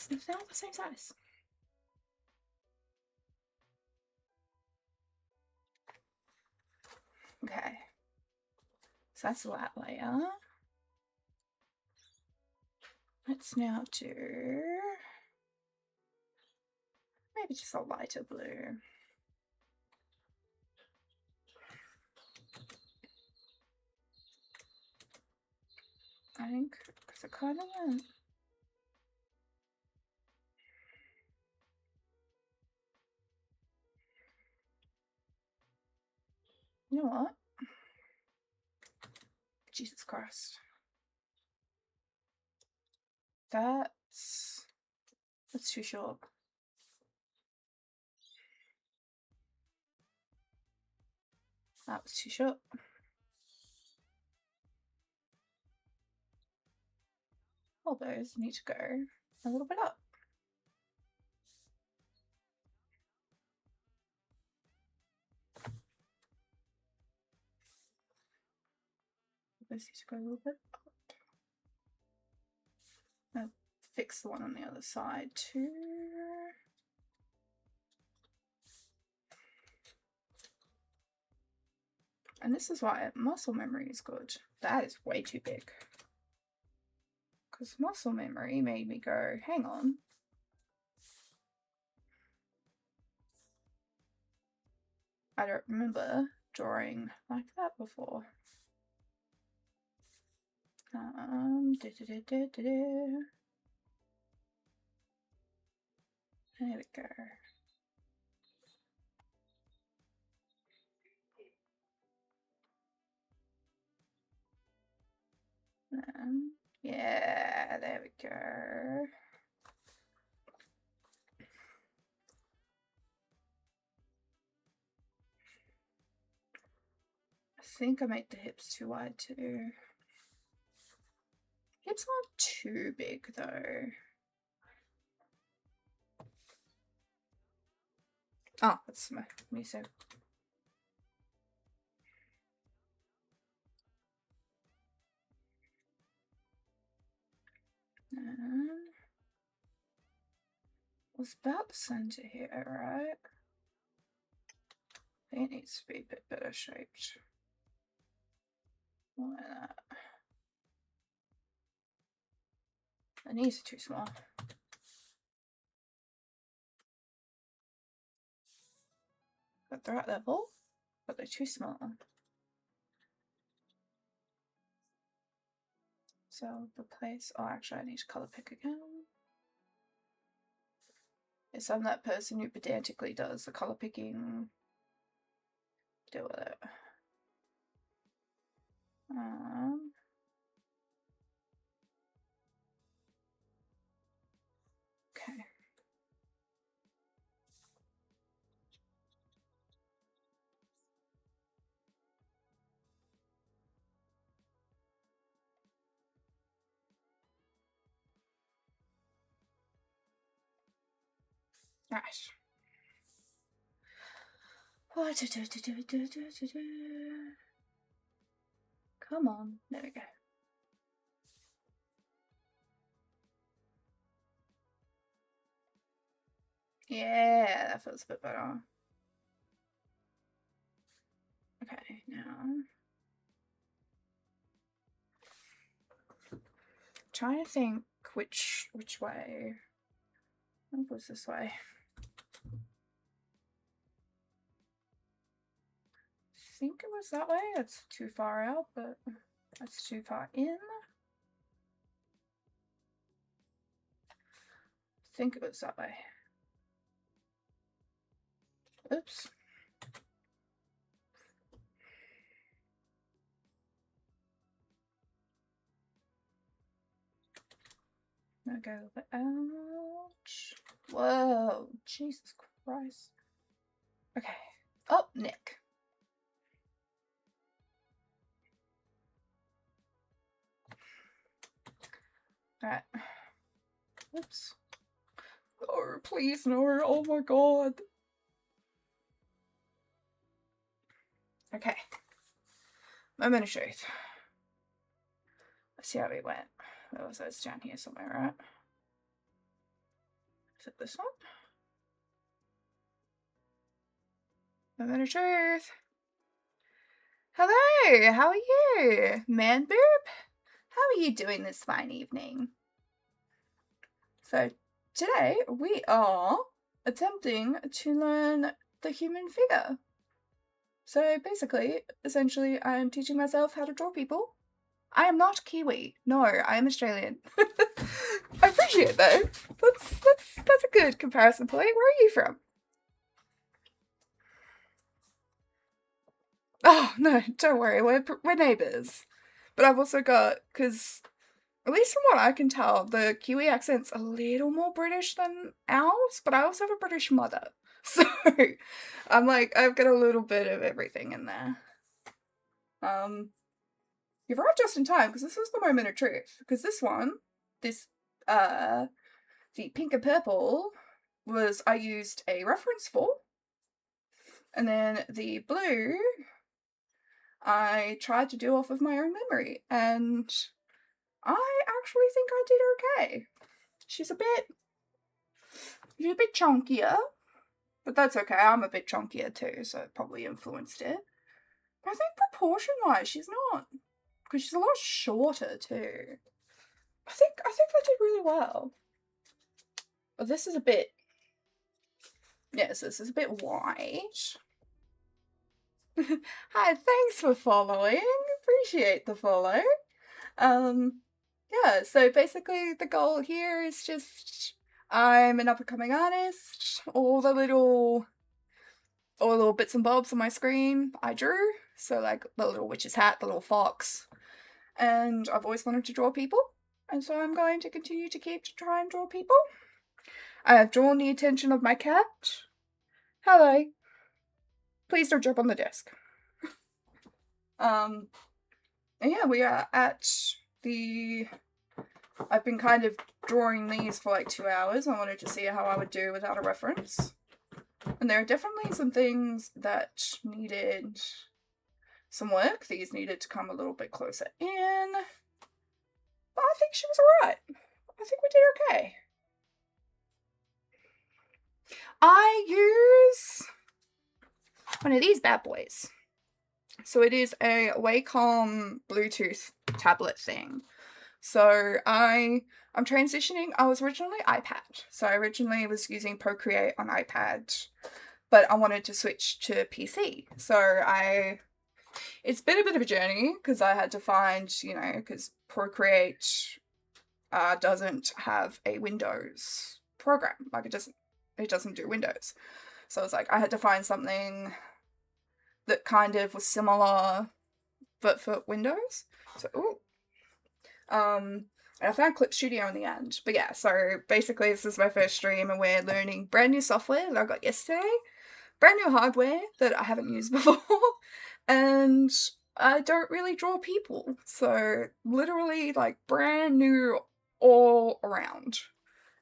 It's not the same size. Okay. So that's that layer. Let's now do maybe just a lighter blue. I think, because I kind of went. You know what? Jesus Christ. That's too short. That was too short. All those need to go a little bit up. Those need to go a little bit up. I'll fix the one on the other side too. And this is why muscle memory is good. That is way too big. Because muscle memory made me go, hang on. I don't remember drawing like that before. There we go. Yeah, there we go. I think I made the hips too wide too. Hips aren't too big though. Oh, that's my miso. Was about the center here, right? It needs to be a bit better shaped. Like that. The knees are too small. But they're at level, but they're too small. So replace, oh actually I need to colour pick again. Yes, I'm that person who pedantically does the colour picking. Deal with it. Okay. Right. Come on, there we go. Yeah, that feels a bit better. Okay, now trying to think which way. I think it was this way. I think it was that way. It's too far out, but that's too far in. I think it was that way. Oops. I'm gonna go ouch. Whoa, Jesus Christ. Okay. Oh, Nick. Alright. Oops. Oh, please no. Oh my god. Okay. Moment of truth. Let's see how we went. Where was that? It's down here somewhere, right? Is it this one? Moment of truth. Hello, how are you? Man boob? How are you doing this fine evening? So today we are attempting to learn the human figure. So basically, essentially, I am teaching myself how to draw people. I am not Kiwi. No, I am Australian. I appreciate that. That's a good comparison point. Where are you from? Oh no, don't worry. We're neighbours. But I've also got, because at least from what I can tell, the Kiwi accent's a little more British than ours. But I also have a British mother, so I'm like I've got a little bit of everything in there. You've arrived just in time, because this was the moment of truth. Because this one, the pink and purple was I used a reference for. And then the blue, I tried to do off of my own memory. And I actually think I did okay. She's a bit chunkier. But that's okay, I'm a bit chunkier too, so it probably influenced it. But I think proportion-wise, she's not. Because she's a lot shorter too. I think I did really well. But this is a bit, yes, this is a bit wide. Hi, thanks for following. Appreciate the follow. Yeah, so basically the goal here is just I'm an up-and-coming artist. All the little bits and bobs on my screen I drew. So like the little witch's hat, the little fox. And I've always wanted to draw people. And so I'm going to continue to try and draw people. I have drawn the attention of my cat. Hello. Please don't jump on the desk. And yeah, we are at the... I've been kind of drawing these for like 2 hours. I wanted to see how I would do without a reference. And there are definitely some things that needed some work. These needed to come a little bit closer in. But I think she was alright. I think we did okay. I use one of these bad boys. So it is a Wacom Bluetooth tablet thing. So I'm transitioning. I was originally iPad. So I originally was using Procreate on iPad, but I wanted to switch to PC. So it's been a bit of a journey because I had to find, because Procreate doesn't have a Windows program. Like it doesn't do Windows. So I was like, I had to find something that kind of was similar, but for Windows. So, and I found Clip Studio in the end. But yeah, so basically this is my first stream and we're learning brand new software that I got yesterday. Brand new hardware that I haven't used before. And I don't really draw people. So literally like brand new all around.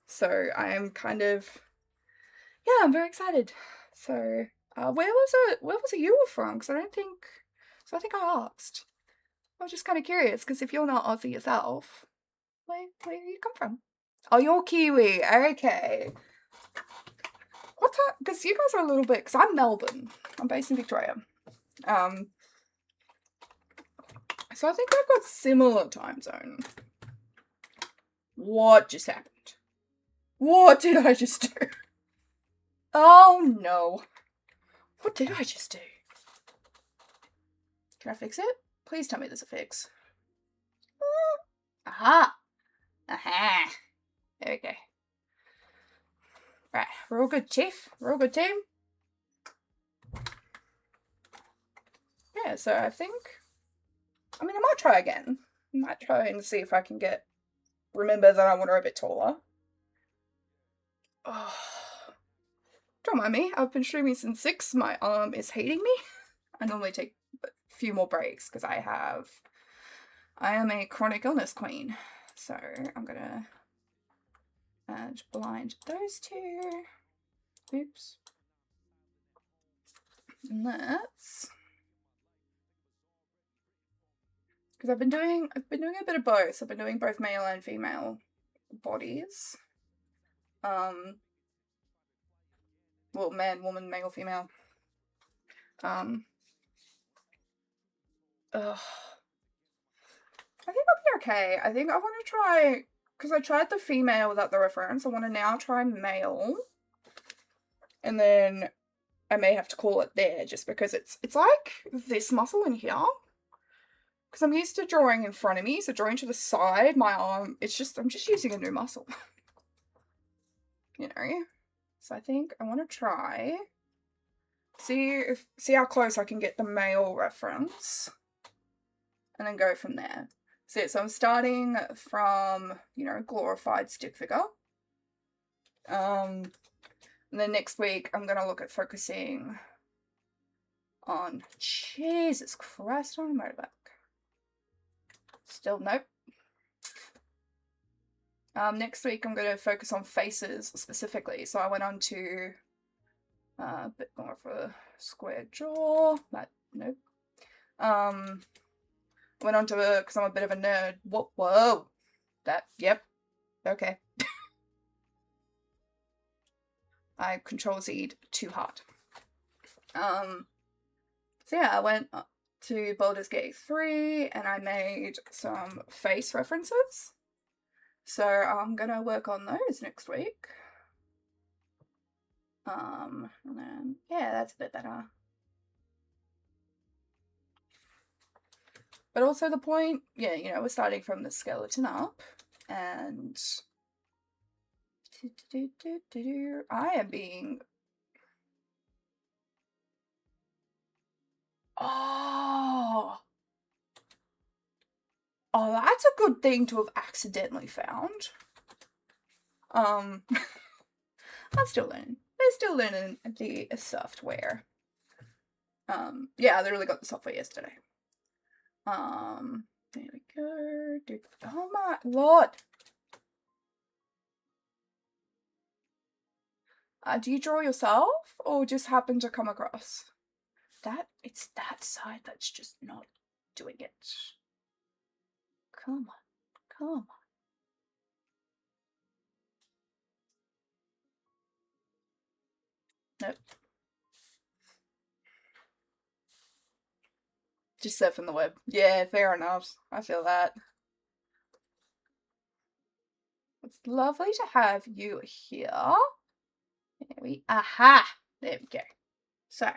So I am kind of, yeah, I'm very excited. So where was it you were from? Because I think I asked. I was just kind of curious, because if you're not Aussie yourself, where do you come from? Oh, you're Kiwi. Okay. What time? Because you guys are a little bit... Because I'm Melbourne. I'm based in Victoria. So I think I've got similar time zone. What just happened? What did I just do? Oh, no. What did I just do? Can I fix it? Please tell me there's a fix. Aha! Aha! There we go. Right, we're all good, Chief. We're all good, team. Yeah, so I might try again. I might try and see if I can remember that I want her a bit taller. Oh. Don't mind me, I've been streaming since 6. My arm is hating me. I normally take a few more breaks because I am a chronic illness queen. So I'm gonna blind those two. Oops. And that's because I've been doing a bit of both. I've been doing both male and female bodies. Well, man, woman, male, female. I think I'll be okay. I think I want to try, because I tried the female without the reference. I want to now try male. And then I may have to call it there, just because it's like this muscle in here. Because I'm used to drawing in front of me, so drawing to the side, my arm, I'm just using a new muscle. So I think I want to try, see how close I can get the male reference, and then go from there. So I'm starting from, glorified stick figure. And then next week I'm going to look at focusing on, Jesus Christ, on a motorbike. Still, nope. Next week I'm going to focus on faces specifically. So I went on to a bit more of a square jaw, but nope. Went on to because I'm a bit of a nerd. Whoa. Yep. Okay. I Control-Z'd too hard. So yeah, I went to Baldur's Gate 3 and I made some face references. So I'm gonna work on those next week. And then, yeah, that's a bit better. But also the point, yeah, we're starting from the skeleton up, and I am being... Oh, that's a good thing to have accidentally found. I'm still learning. We're still learning the software. Yeah, I literally got the software yesterday. There we go. Oh my lord. Do you draw yourself or just happen to come across? It's that side that's just not doing it. Come on, come on. Nope. Just surfing the web. Yeah, fair enough. I feel that. It's lovely to have you here. Aha! There we go. So,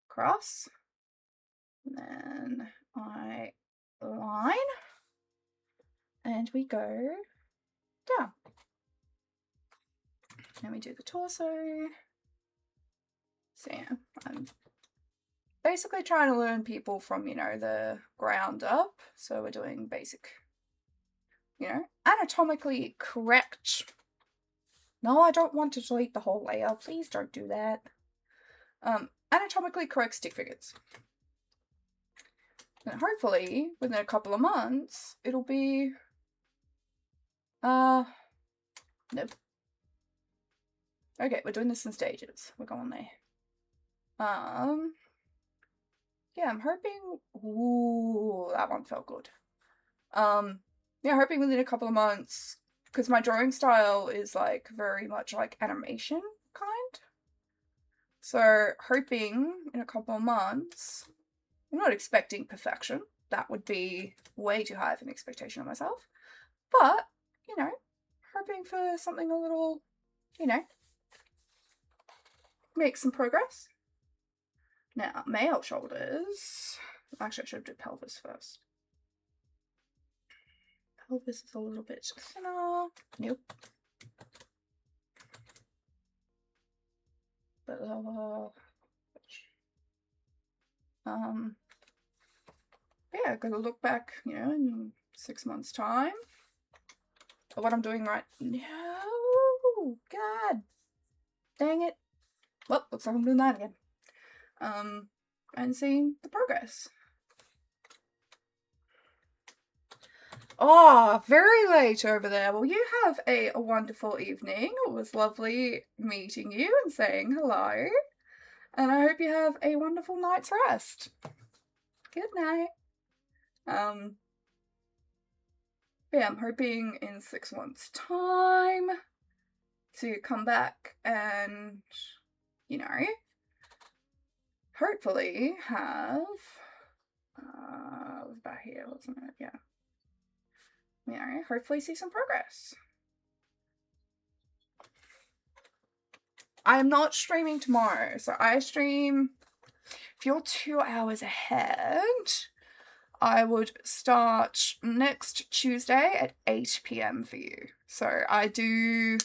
cross. And then I line. And we go down. Then we do the torso. So yeah, I'm basically trying to learn people from, you know, the ground up. So we're doing basic, you know, anatomically correct. No, I don't want to delete the whole layer. Please don't do that. Anatomically correct stick figures. And hopefully, within a couple of months, it'll be... Nope. Okay, we're doing this in stages. We're going there. Yeah, I'm hoping... Ooh, that one felt good. Yeah, hoping within a couple of months, because my drawing style is, like, very much, like, animation kind. So, hoping in a couple of months... I'm not expecting perfection. That would be way too high of an expectation of myself. But, you know, hoping for something a little, you know, make some progress. Now, male shoulders. Actually, I should do pelvis first. Pelvis is a little bit thinner. Nope. But lower. Yeah, gotta look back, you know, in 6 months' time at what I'm doing right now. God dang it. Well, looks like I'm doing that again. And seeing the progress. Oh, very late over there. Well, you have a wonderful evening. It was lovely meeting you and saying hello. And I hope you have a wonderful night's rest. Good night. Yeah, I'm hoping in 6 months' time to come back and, you know, hopefully have, it was about here, wasn't it? Yeah. You know, hopefully see some progress. I'm not streaming tomorrow, so I stream, if you're 2 hours ahead, I would start next Tuesday at 8 PM for you. So I do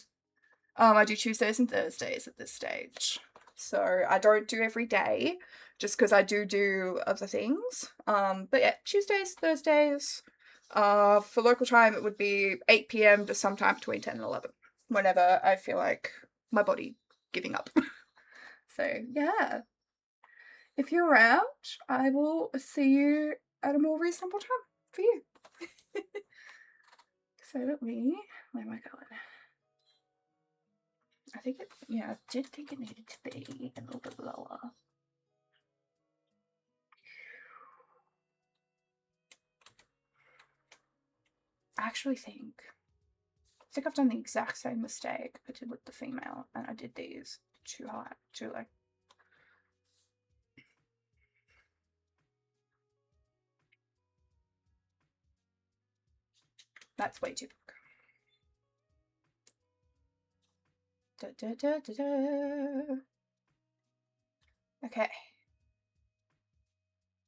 Tuesdays and Thursdays at this stage. So I don't do every day, just because I do other things. But yeah, Tuesdays, Thursdays. For local time, it would be 8 PM to sometime between 10 and 11. Whenever I feel like my body giving up. So yeah. If you're around, I will see you at a more reasonable time for you. So where am I going? I think I did think it needed to be a little bit lower. I think I've done the exact same mistake I did with the female, and I did these too high, too low. That's way too big. Okay.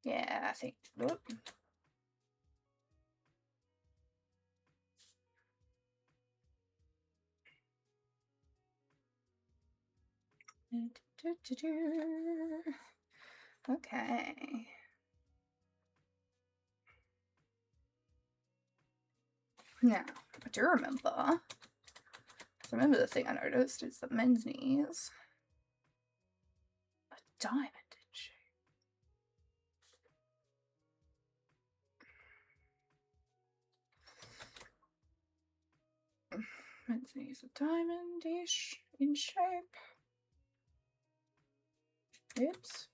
Yeah, I think. Whoop. Okay. Now, I do remember. Remember the thing I noticed is that men's knees are diamond in shape. Men's knees are diamond-ish in shape. Oops.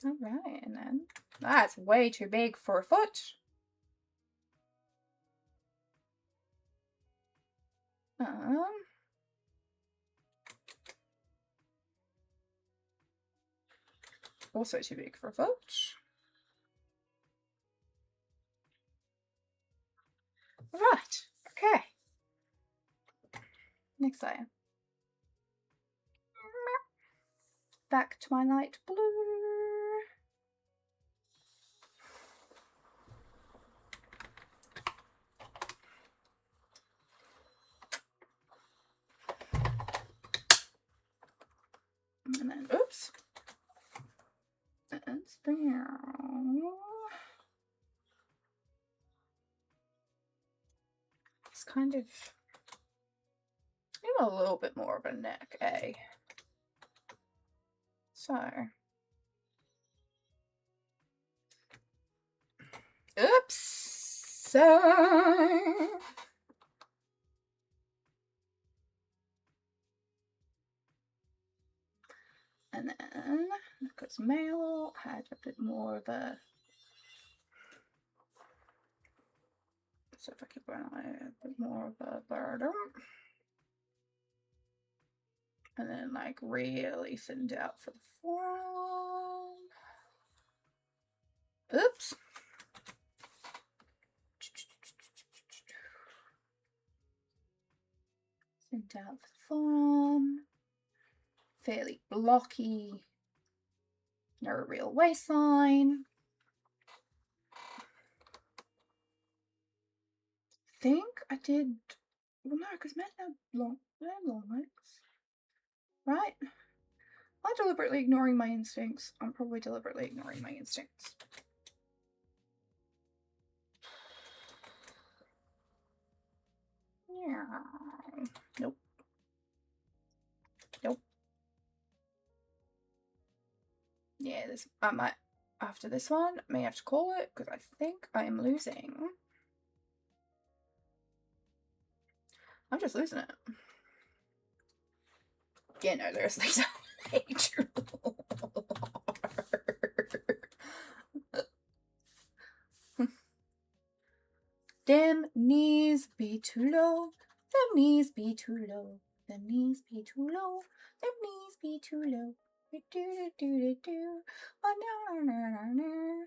Alright, and then that's way too big for a foot. Also too big for a foot. Right, okay. Next layer. Back to my light blue. And then, oops. That's there. It's kind of a little bit more of a neck, eh? So, oops. And then, because male had a bit more of a. So if I keep going away, a bit more of a burden. And then, like, really thinned out for the forearm. Oops. Thinned out for the forearm. Fairly blocky. No real waistline. I think I did. Well, no, because men have long legs. Right? Am I deliberately ignoring my instincts? I'm probably deliberately ignoring my instincts. Yeah. Nope. Nope. Yeah, this I might after this one I may have to call it because I think I am losing. I'm just losing it. Yeah, no, there's these way too Them knees be too low. Them knees be too low. Them knees be too low. Them knees be too low. Do do do do do. Oh no no no no.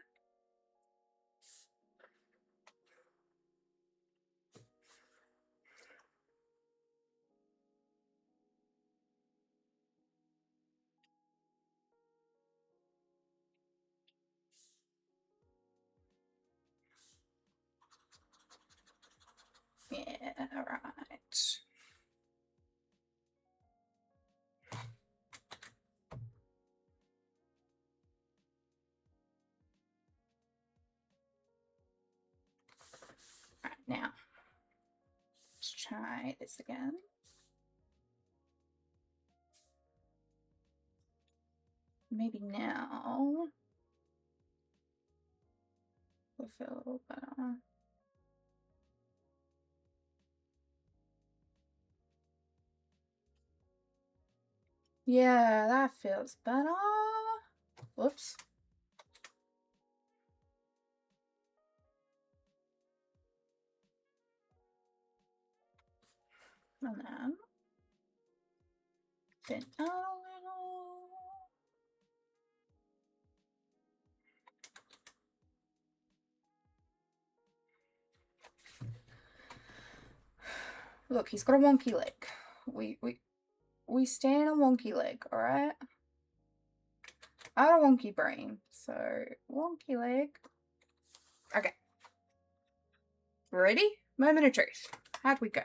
Yeah, right. Right, now let's try this again. Maybe now we'll feel better. Yeah, that feels better. Whoops. And then thin out a little. Look, he's got a wonky leg. We stand a wonky leg, alright? I got a wonky brain, so wonky leg. Okay. Ready? Moment of truth. How'd we go?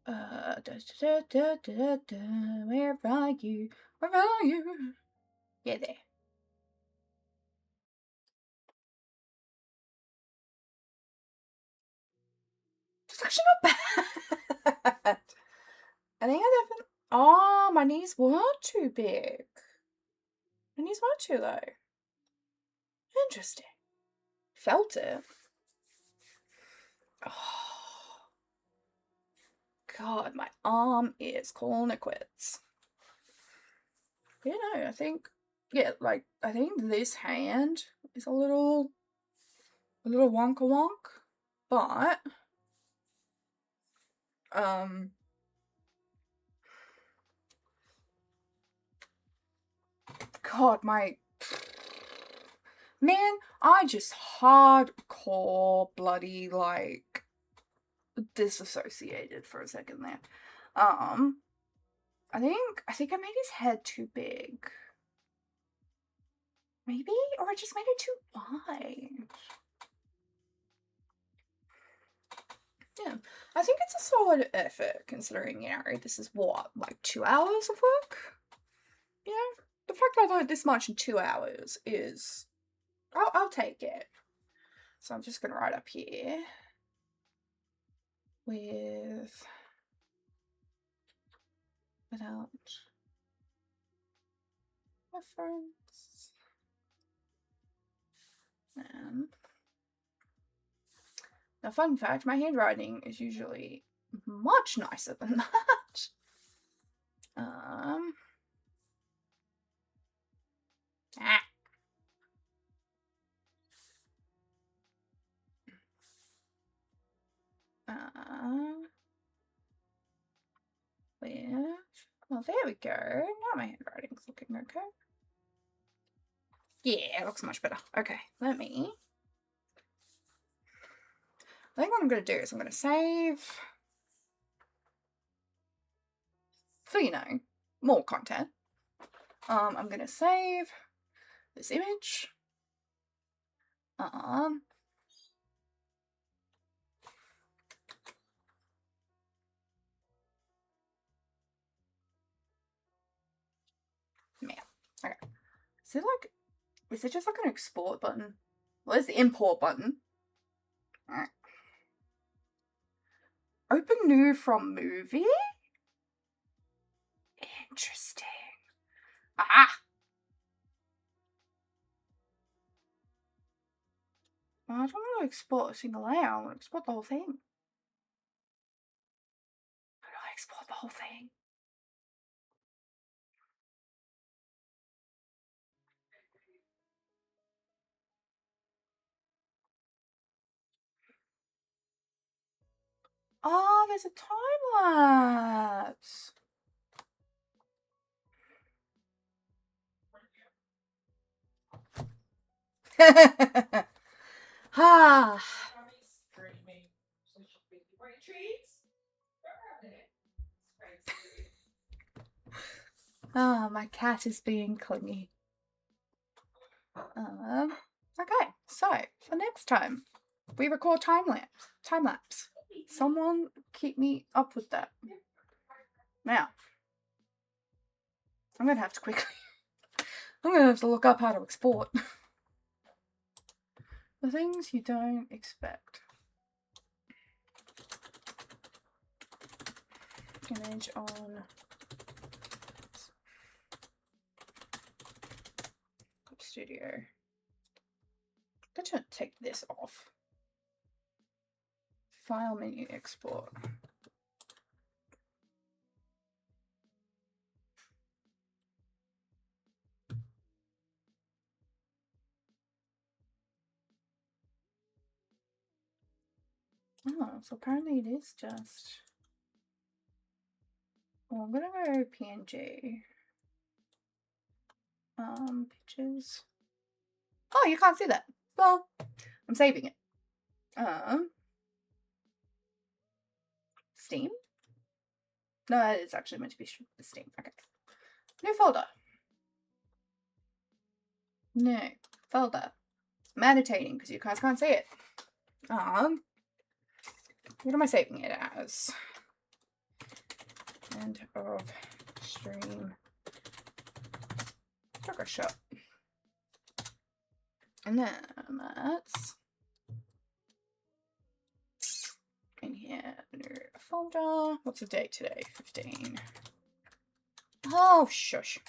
Where are you? Where are you? Yeah, there. It's actually not bad. I think I definitely. Oh, my knees weren't too big. My knees weren't too low. Interesting. Felt it. Oh, God, my arm is calling it quits. You know, I think, yeah, like, I think this hand is a little wonka wonk, but, God, man, I just hardcore bloody, like, disassociated for a second there. I think I made his head too big. Maybe? Or I just made it too wide. Yeah, I think it's a solid effort considering, you know, this is what, like 2 hours of work? You know, the fact that I learned this much in 2 hours is, I'll take it. So I'm just going to write up here with, without reference, and now fun fact, my handwriting is usually much nicer than that. Well, there we go. Now my handwriting's looking okay. Yeah, it looks much better. Okay, I think what I'm going to do is I'm going to save for, you know, more content. I'm going to save this image. Yeah. Okay. Is it just like an export button? Well, there's the import button. Alright. Open new from movie? Interesting. Ah! Well, I don't want to export a single layer. I want to export the whole thing. How do I export the whole thing? Oh, there's a time lapse. Ah. Oh, my cat is being clingy. Okay, so for next time, we record time lapse. Someone keep me up with that. Now, I'm gonna have to quickly. I'm gonna have to look up how to export. The things you don't expect. Image on Studio. I'm gonna take this off. File menu export. Oh, so apparently it is just. Well, I'm gonna go PNG. Pictures. Oh, you can't see that. Well, I'm saving it. Steam? No, it's actually meant to be Steam. Okay. New folder. No. Folder. Meditating, because you guys can't see it. What am I saving it as? End of stream sugar shop. And then that's in here, new folder. What's the date today? 15. Oh, shush.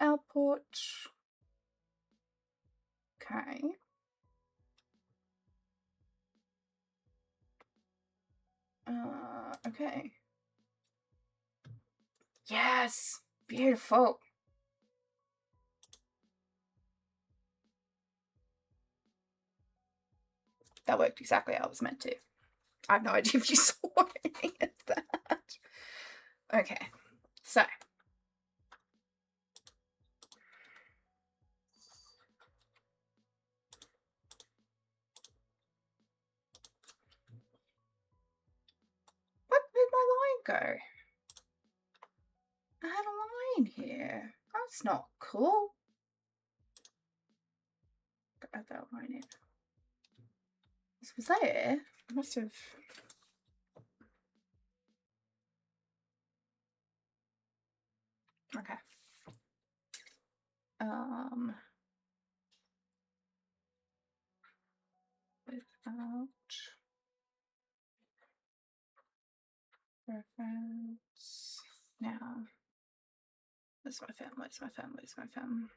Output. Okay. Okay. Yes! Beautiful. That worked exactly how it was meant to. I have no idea if you saw any of that. Okay, so. Where did my line go? I had a line here. That's not cool. Add that line in. This was there. I must have. Okay. Without reference. Now. This is my family. It's my family. It's my family.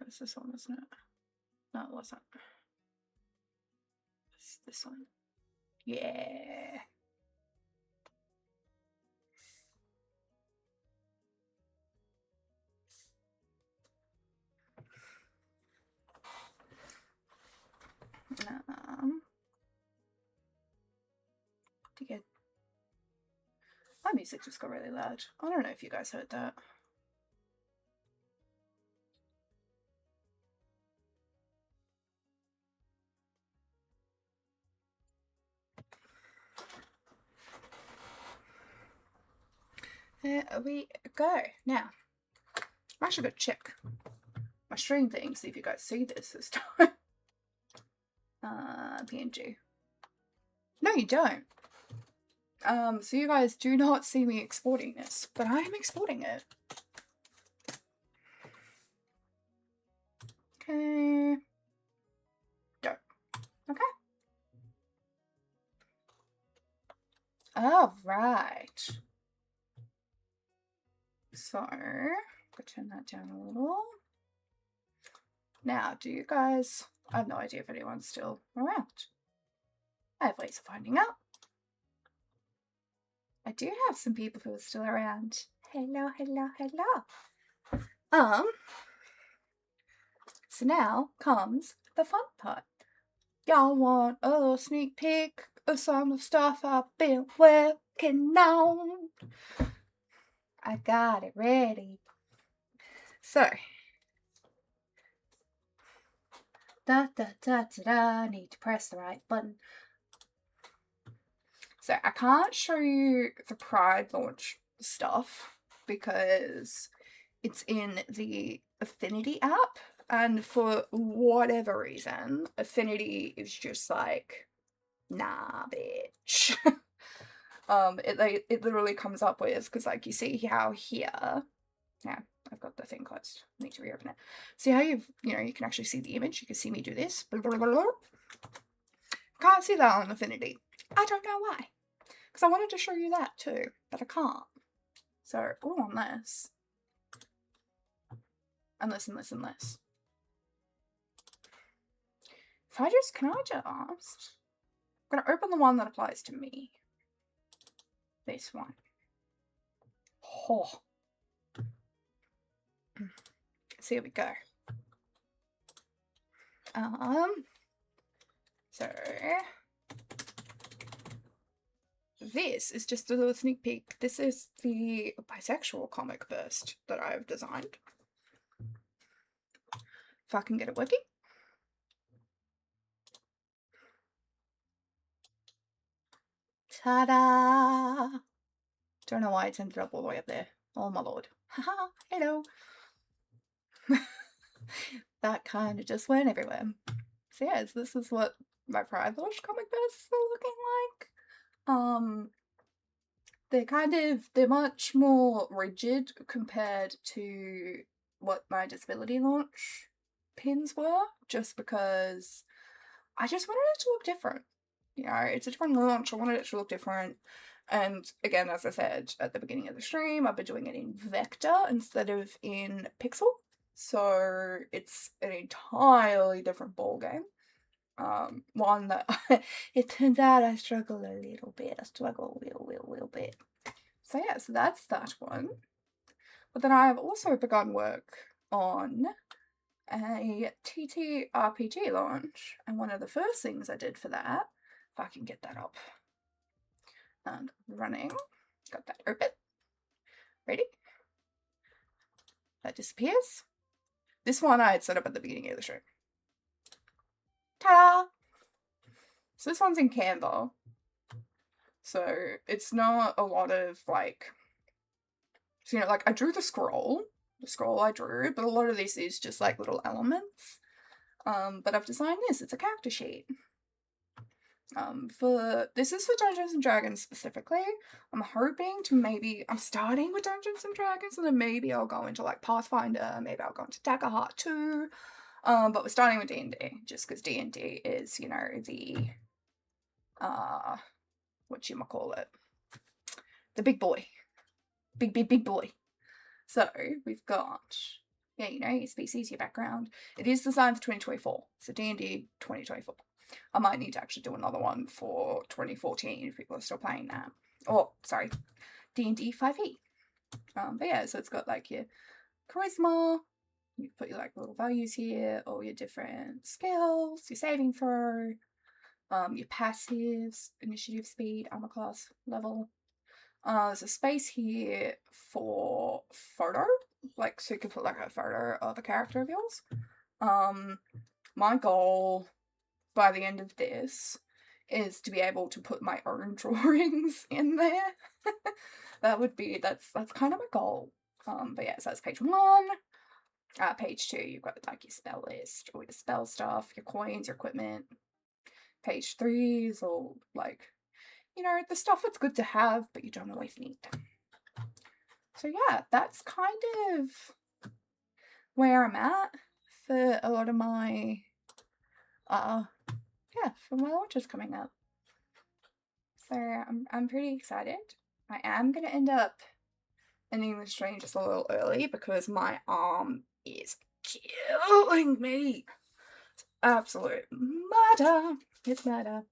It's this one, isn't it? No, it wasn't. It's this one. Yeah. To get my music just got really loud. I don't know if you guys heard that. There we go. Now, I'm actually going to check my stream thing, see if you guys see this time. PNG. No, you don't. So you guys do not see me exporting this, but I am exporting it. Okay. Don't. Okay. All right. So, I'll turn that down a little. Now, do you guys... I have no idea if anyone's still around. I have ways of finding out. I do have some people who are still around. Hello, hello, hello. So now comes the fun part. Y'all want a little sneak peek of some of the stuff I've been working on? I got it ready. So, need to press the right button. So I can't show you the Pride launch stuff because it's in the Affinity app, and for whatever reason, Affinity is just like, nah, bitch. It literally comes up with, because like you see how here, yeah, I've got the thing closed. I need to reopen it. See how you can actually see the image. You can see me do this. Can't see that on Affinity. I don't know why. Because I wanted to show you that too, but I can't. So, all on this. And this and this and this. Can I just I'm going to open the one that applies to me. This one. Oh. So here we go. So this is just a little sneak peek. This is the bisexual comic burst that I've designed. If I can get it working. Ta-da! Don't know why it's ended up all the way up there. Oh my lord. Haha, hello. that kind of just went everywhere. So yes, this is what my Pride Launch comic vests are looking like. They're much more rigid compared to what my disability launch pins were, just because I just wanted it to look different. You know, it's a different launch, I wanted it to look different. And again, as I said at the beginning of the stream, I've been doing it in vector instead of in pixel. So it's an entirely different ball game. One that it turns out I struggle a little bit. I struggle a little bit. So yeah, so that's that one. But then I have also begun work on a TTRPG launch, and one of the first things I did for that, if I can get that up and running, got that open, ready? That disappears. This one I had set up at the beginning of the show. Ta-da! So this one's in Canva. So it's not a lot of like, so, you know, like I drew the scroll I drew, but a lot of this is just like little elements. But I've designed this, it's a character sheet. This is for Dungeons and Dragons specifically. I'm hoping to I'm starting with Dungeons and Dragons, and then maybe I'll go into like Pathfinder, maybe I'll go into Dagger Heart 2. But we're starting with D&D, just because D&D is, you know, the, whatchamacallit, the big boy. Big boy. So, we've got, yeah, you know, your species, your background. It is designed for 2024, so D&D 2024. I might need to actually do another one for 2014 if people are still playing that. Oh, sorry, D&D 5e. But yeah, so it's got like your charisma, you put your like little values here, all your different skills, your saving throw, your passives, initiative, speed, armor class, level. There's a space here for photo, like so you can put like a photo of a character of yours. My goal by the end of this is to be able to put my own drawings in there. that's kind of my goal. But yeah, so that's page 1. Page 2, you've got like your spell list, all your spell stuff, your coins, your equipment. Page 3 is all like, you know, the stuff that's good to have, but you don't always need. So yeah, that's kind of where I'm at for a lot of my, for my launches coming up. So I'm pretty excited. I am going to end up ending the stream just a little early because my arm is killing me. It's absolute murder. It's murder.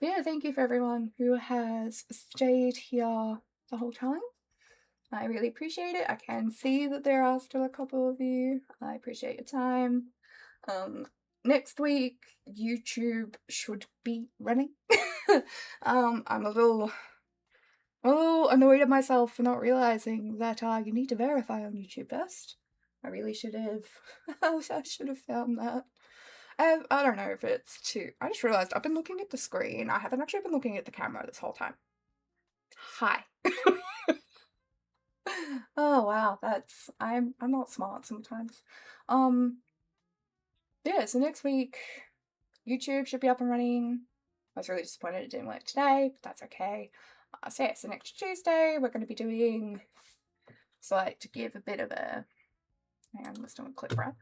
Yeah, thank you for everyone who has stayed here the whole time. I really appreciate it. I can see that there are still a couple of you. I appreciate your time. Next week, YouTube should be running. I'm a little annoyed at myself for not realizing that you need to verify on YouTube first. I really should have. I should have found that. I don't know if it's too. I just realized I've been looking at the screen. I haven't actually been looking at the camera this whole time. Hi. Oh wow, I'm not smart sometimes. Yeah, so next week YouTube should be up and running. I was really disappointed it didn't work today, but that's okay. So yeah, so next Tuesday we're going to be doing, so like to give a bit of a, hang on, let's do a clip wrap.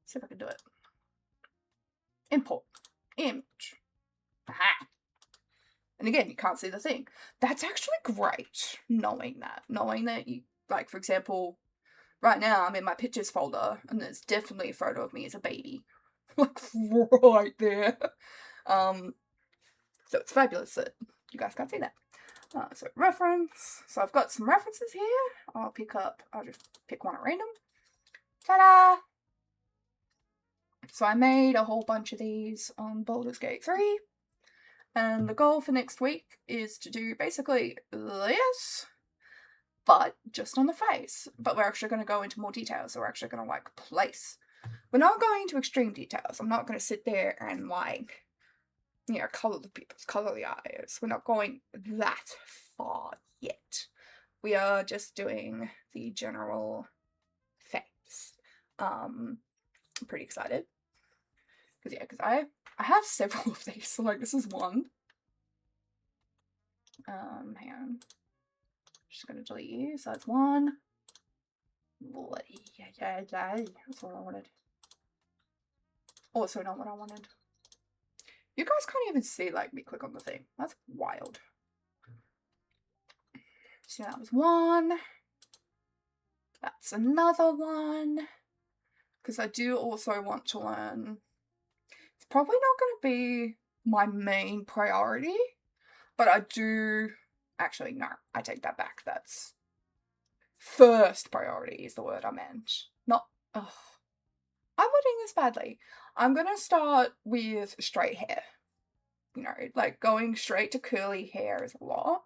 See if I can do it. Import image. Aha. And again, you can't see the thing. That's actually great, knowing that you, like, for example, right now I'm in my pictures folder and there's definitely a photo of me as a baby. Like, right there. So it's fabulous that you guys can't see that. So reference. So I've got some references here. I'll just pick one at random. Ta-da! So I made a whole bunch of these on Baldur's Gate 3. And the goal for next week is to do basically this, but just on the face. But we're actually going to go into more details. So we're actually going to like place. We're not going into extreme details. I'm not going to sit there and like, you know, color the people's, color the eyes. We're not going that far yet. We are just doing the general face. I'm pretty excited. Because I have several of these. So like this is one. Hang on. Just gonna delete you. So that's one. That's what I wanted. Also not what I wanted. You guys can't even see like me click on the thing. That's wild. So that was one. That's another one. Because I do also want to learn. It's probably not going to be my main priority, but I do. Actually, no, I take that back. That's first priority is the word I meant. Not. Ugh. I'm wording this badly. I'm going to start with straight hair. You know, like going straight to curly hair is a lot.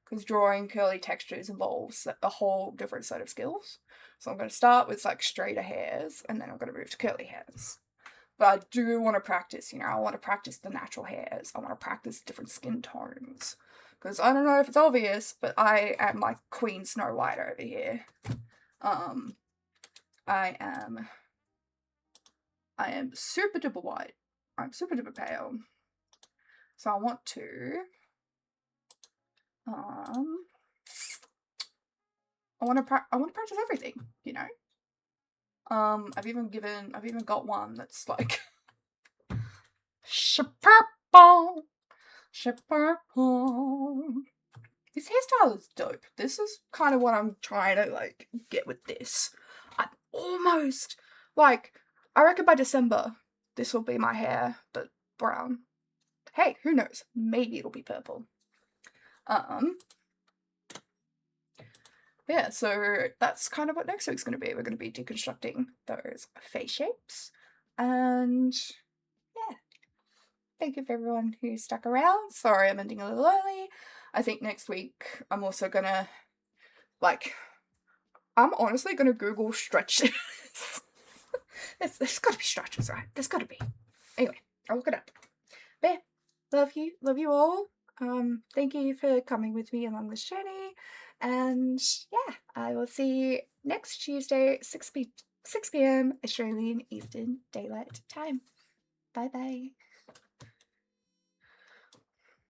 Because drawing curly textures involves a whole different set of skills. So I'm going to start with like straighter hairs and then I'm going to move to curly hairs. But I do want to practice, you know, I want to practice the natural hairs. I want to practice different skin tones. Because I don't know if it's obvious, but I am like Queen Snow White over here. I am super duper white. I'm super duper pale. So I want to I want to practice everything, you know. I've even got one that's like purple. This hairstyle is dope. This is kind of what I'm trying to like get with this. I'm almost like I reckon by December this will be my hair, but brown. Hey, who knows? Maybe it'll be purple. Yeah, so that's kind of what next week's going to be. We're going to be deconstructing those face shapes. And yeah, thank you for everyone who stuck around. Sorry I'm ending a little early. I think next week I'm also going to, like, I'm honestly going to Google stretches. There's got to be stretches, right? There's got to be. Anyway, I'll look it up. But yeah, love you all. Thank you for coming with me along this journey. And yeah, I will see you next Tuesday, 6 p.m. Australian Eastern Daylight Time. Bye bye.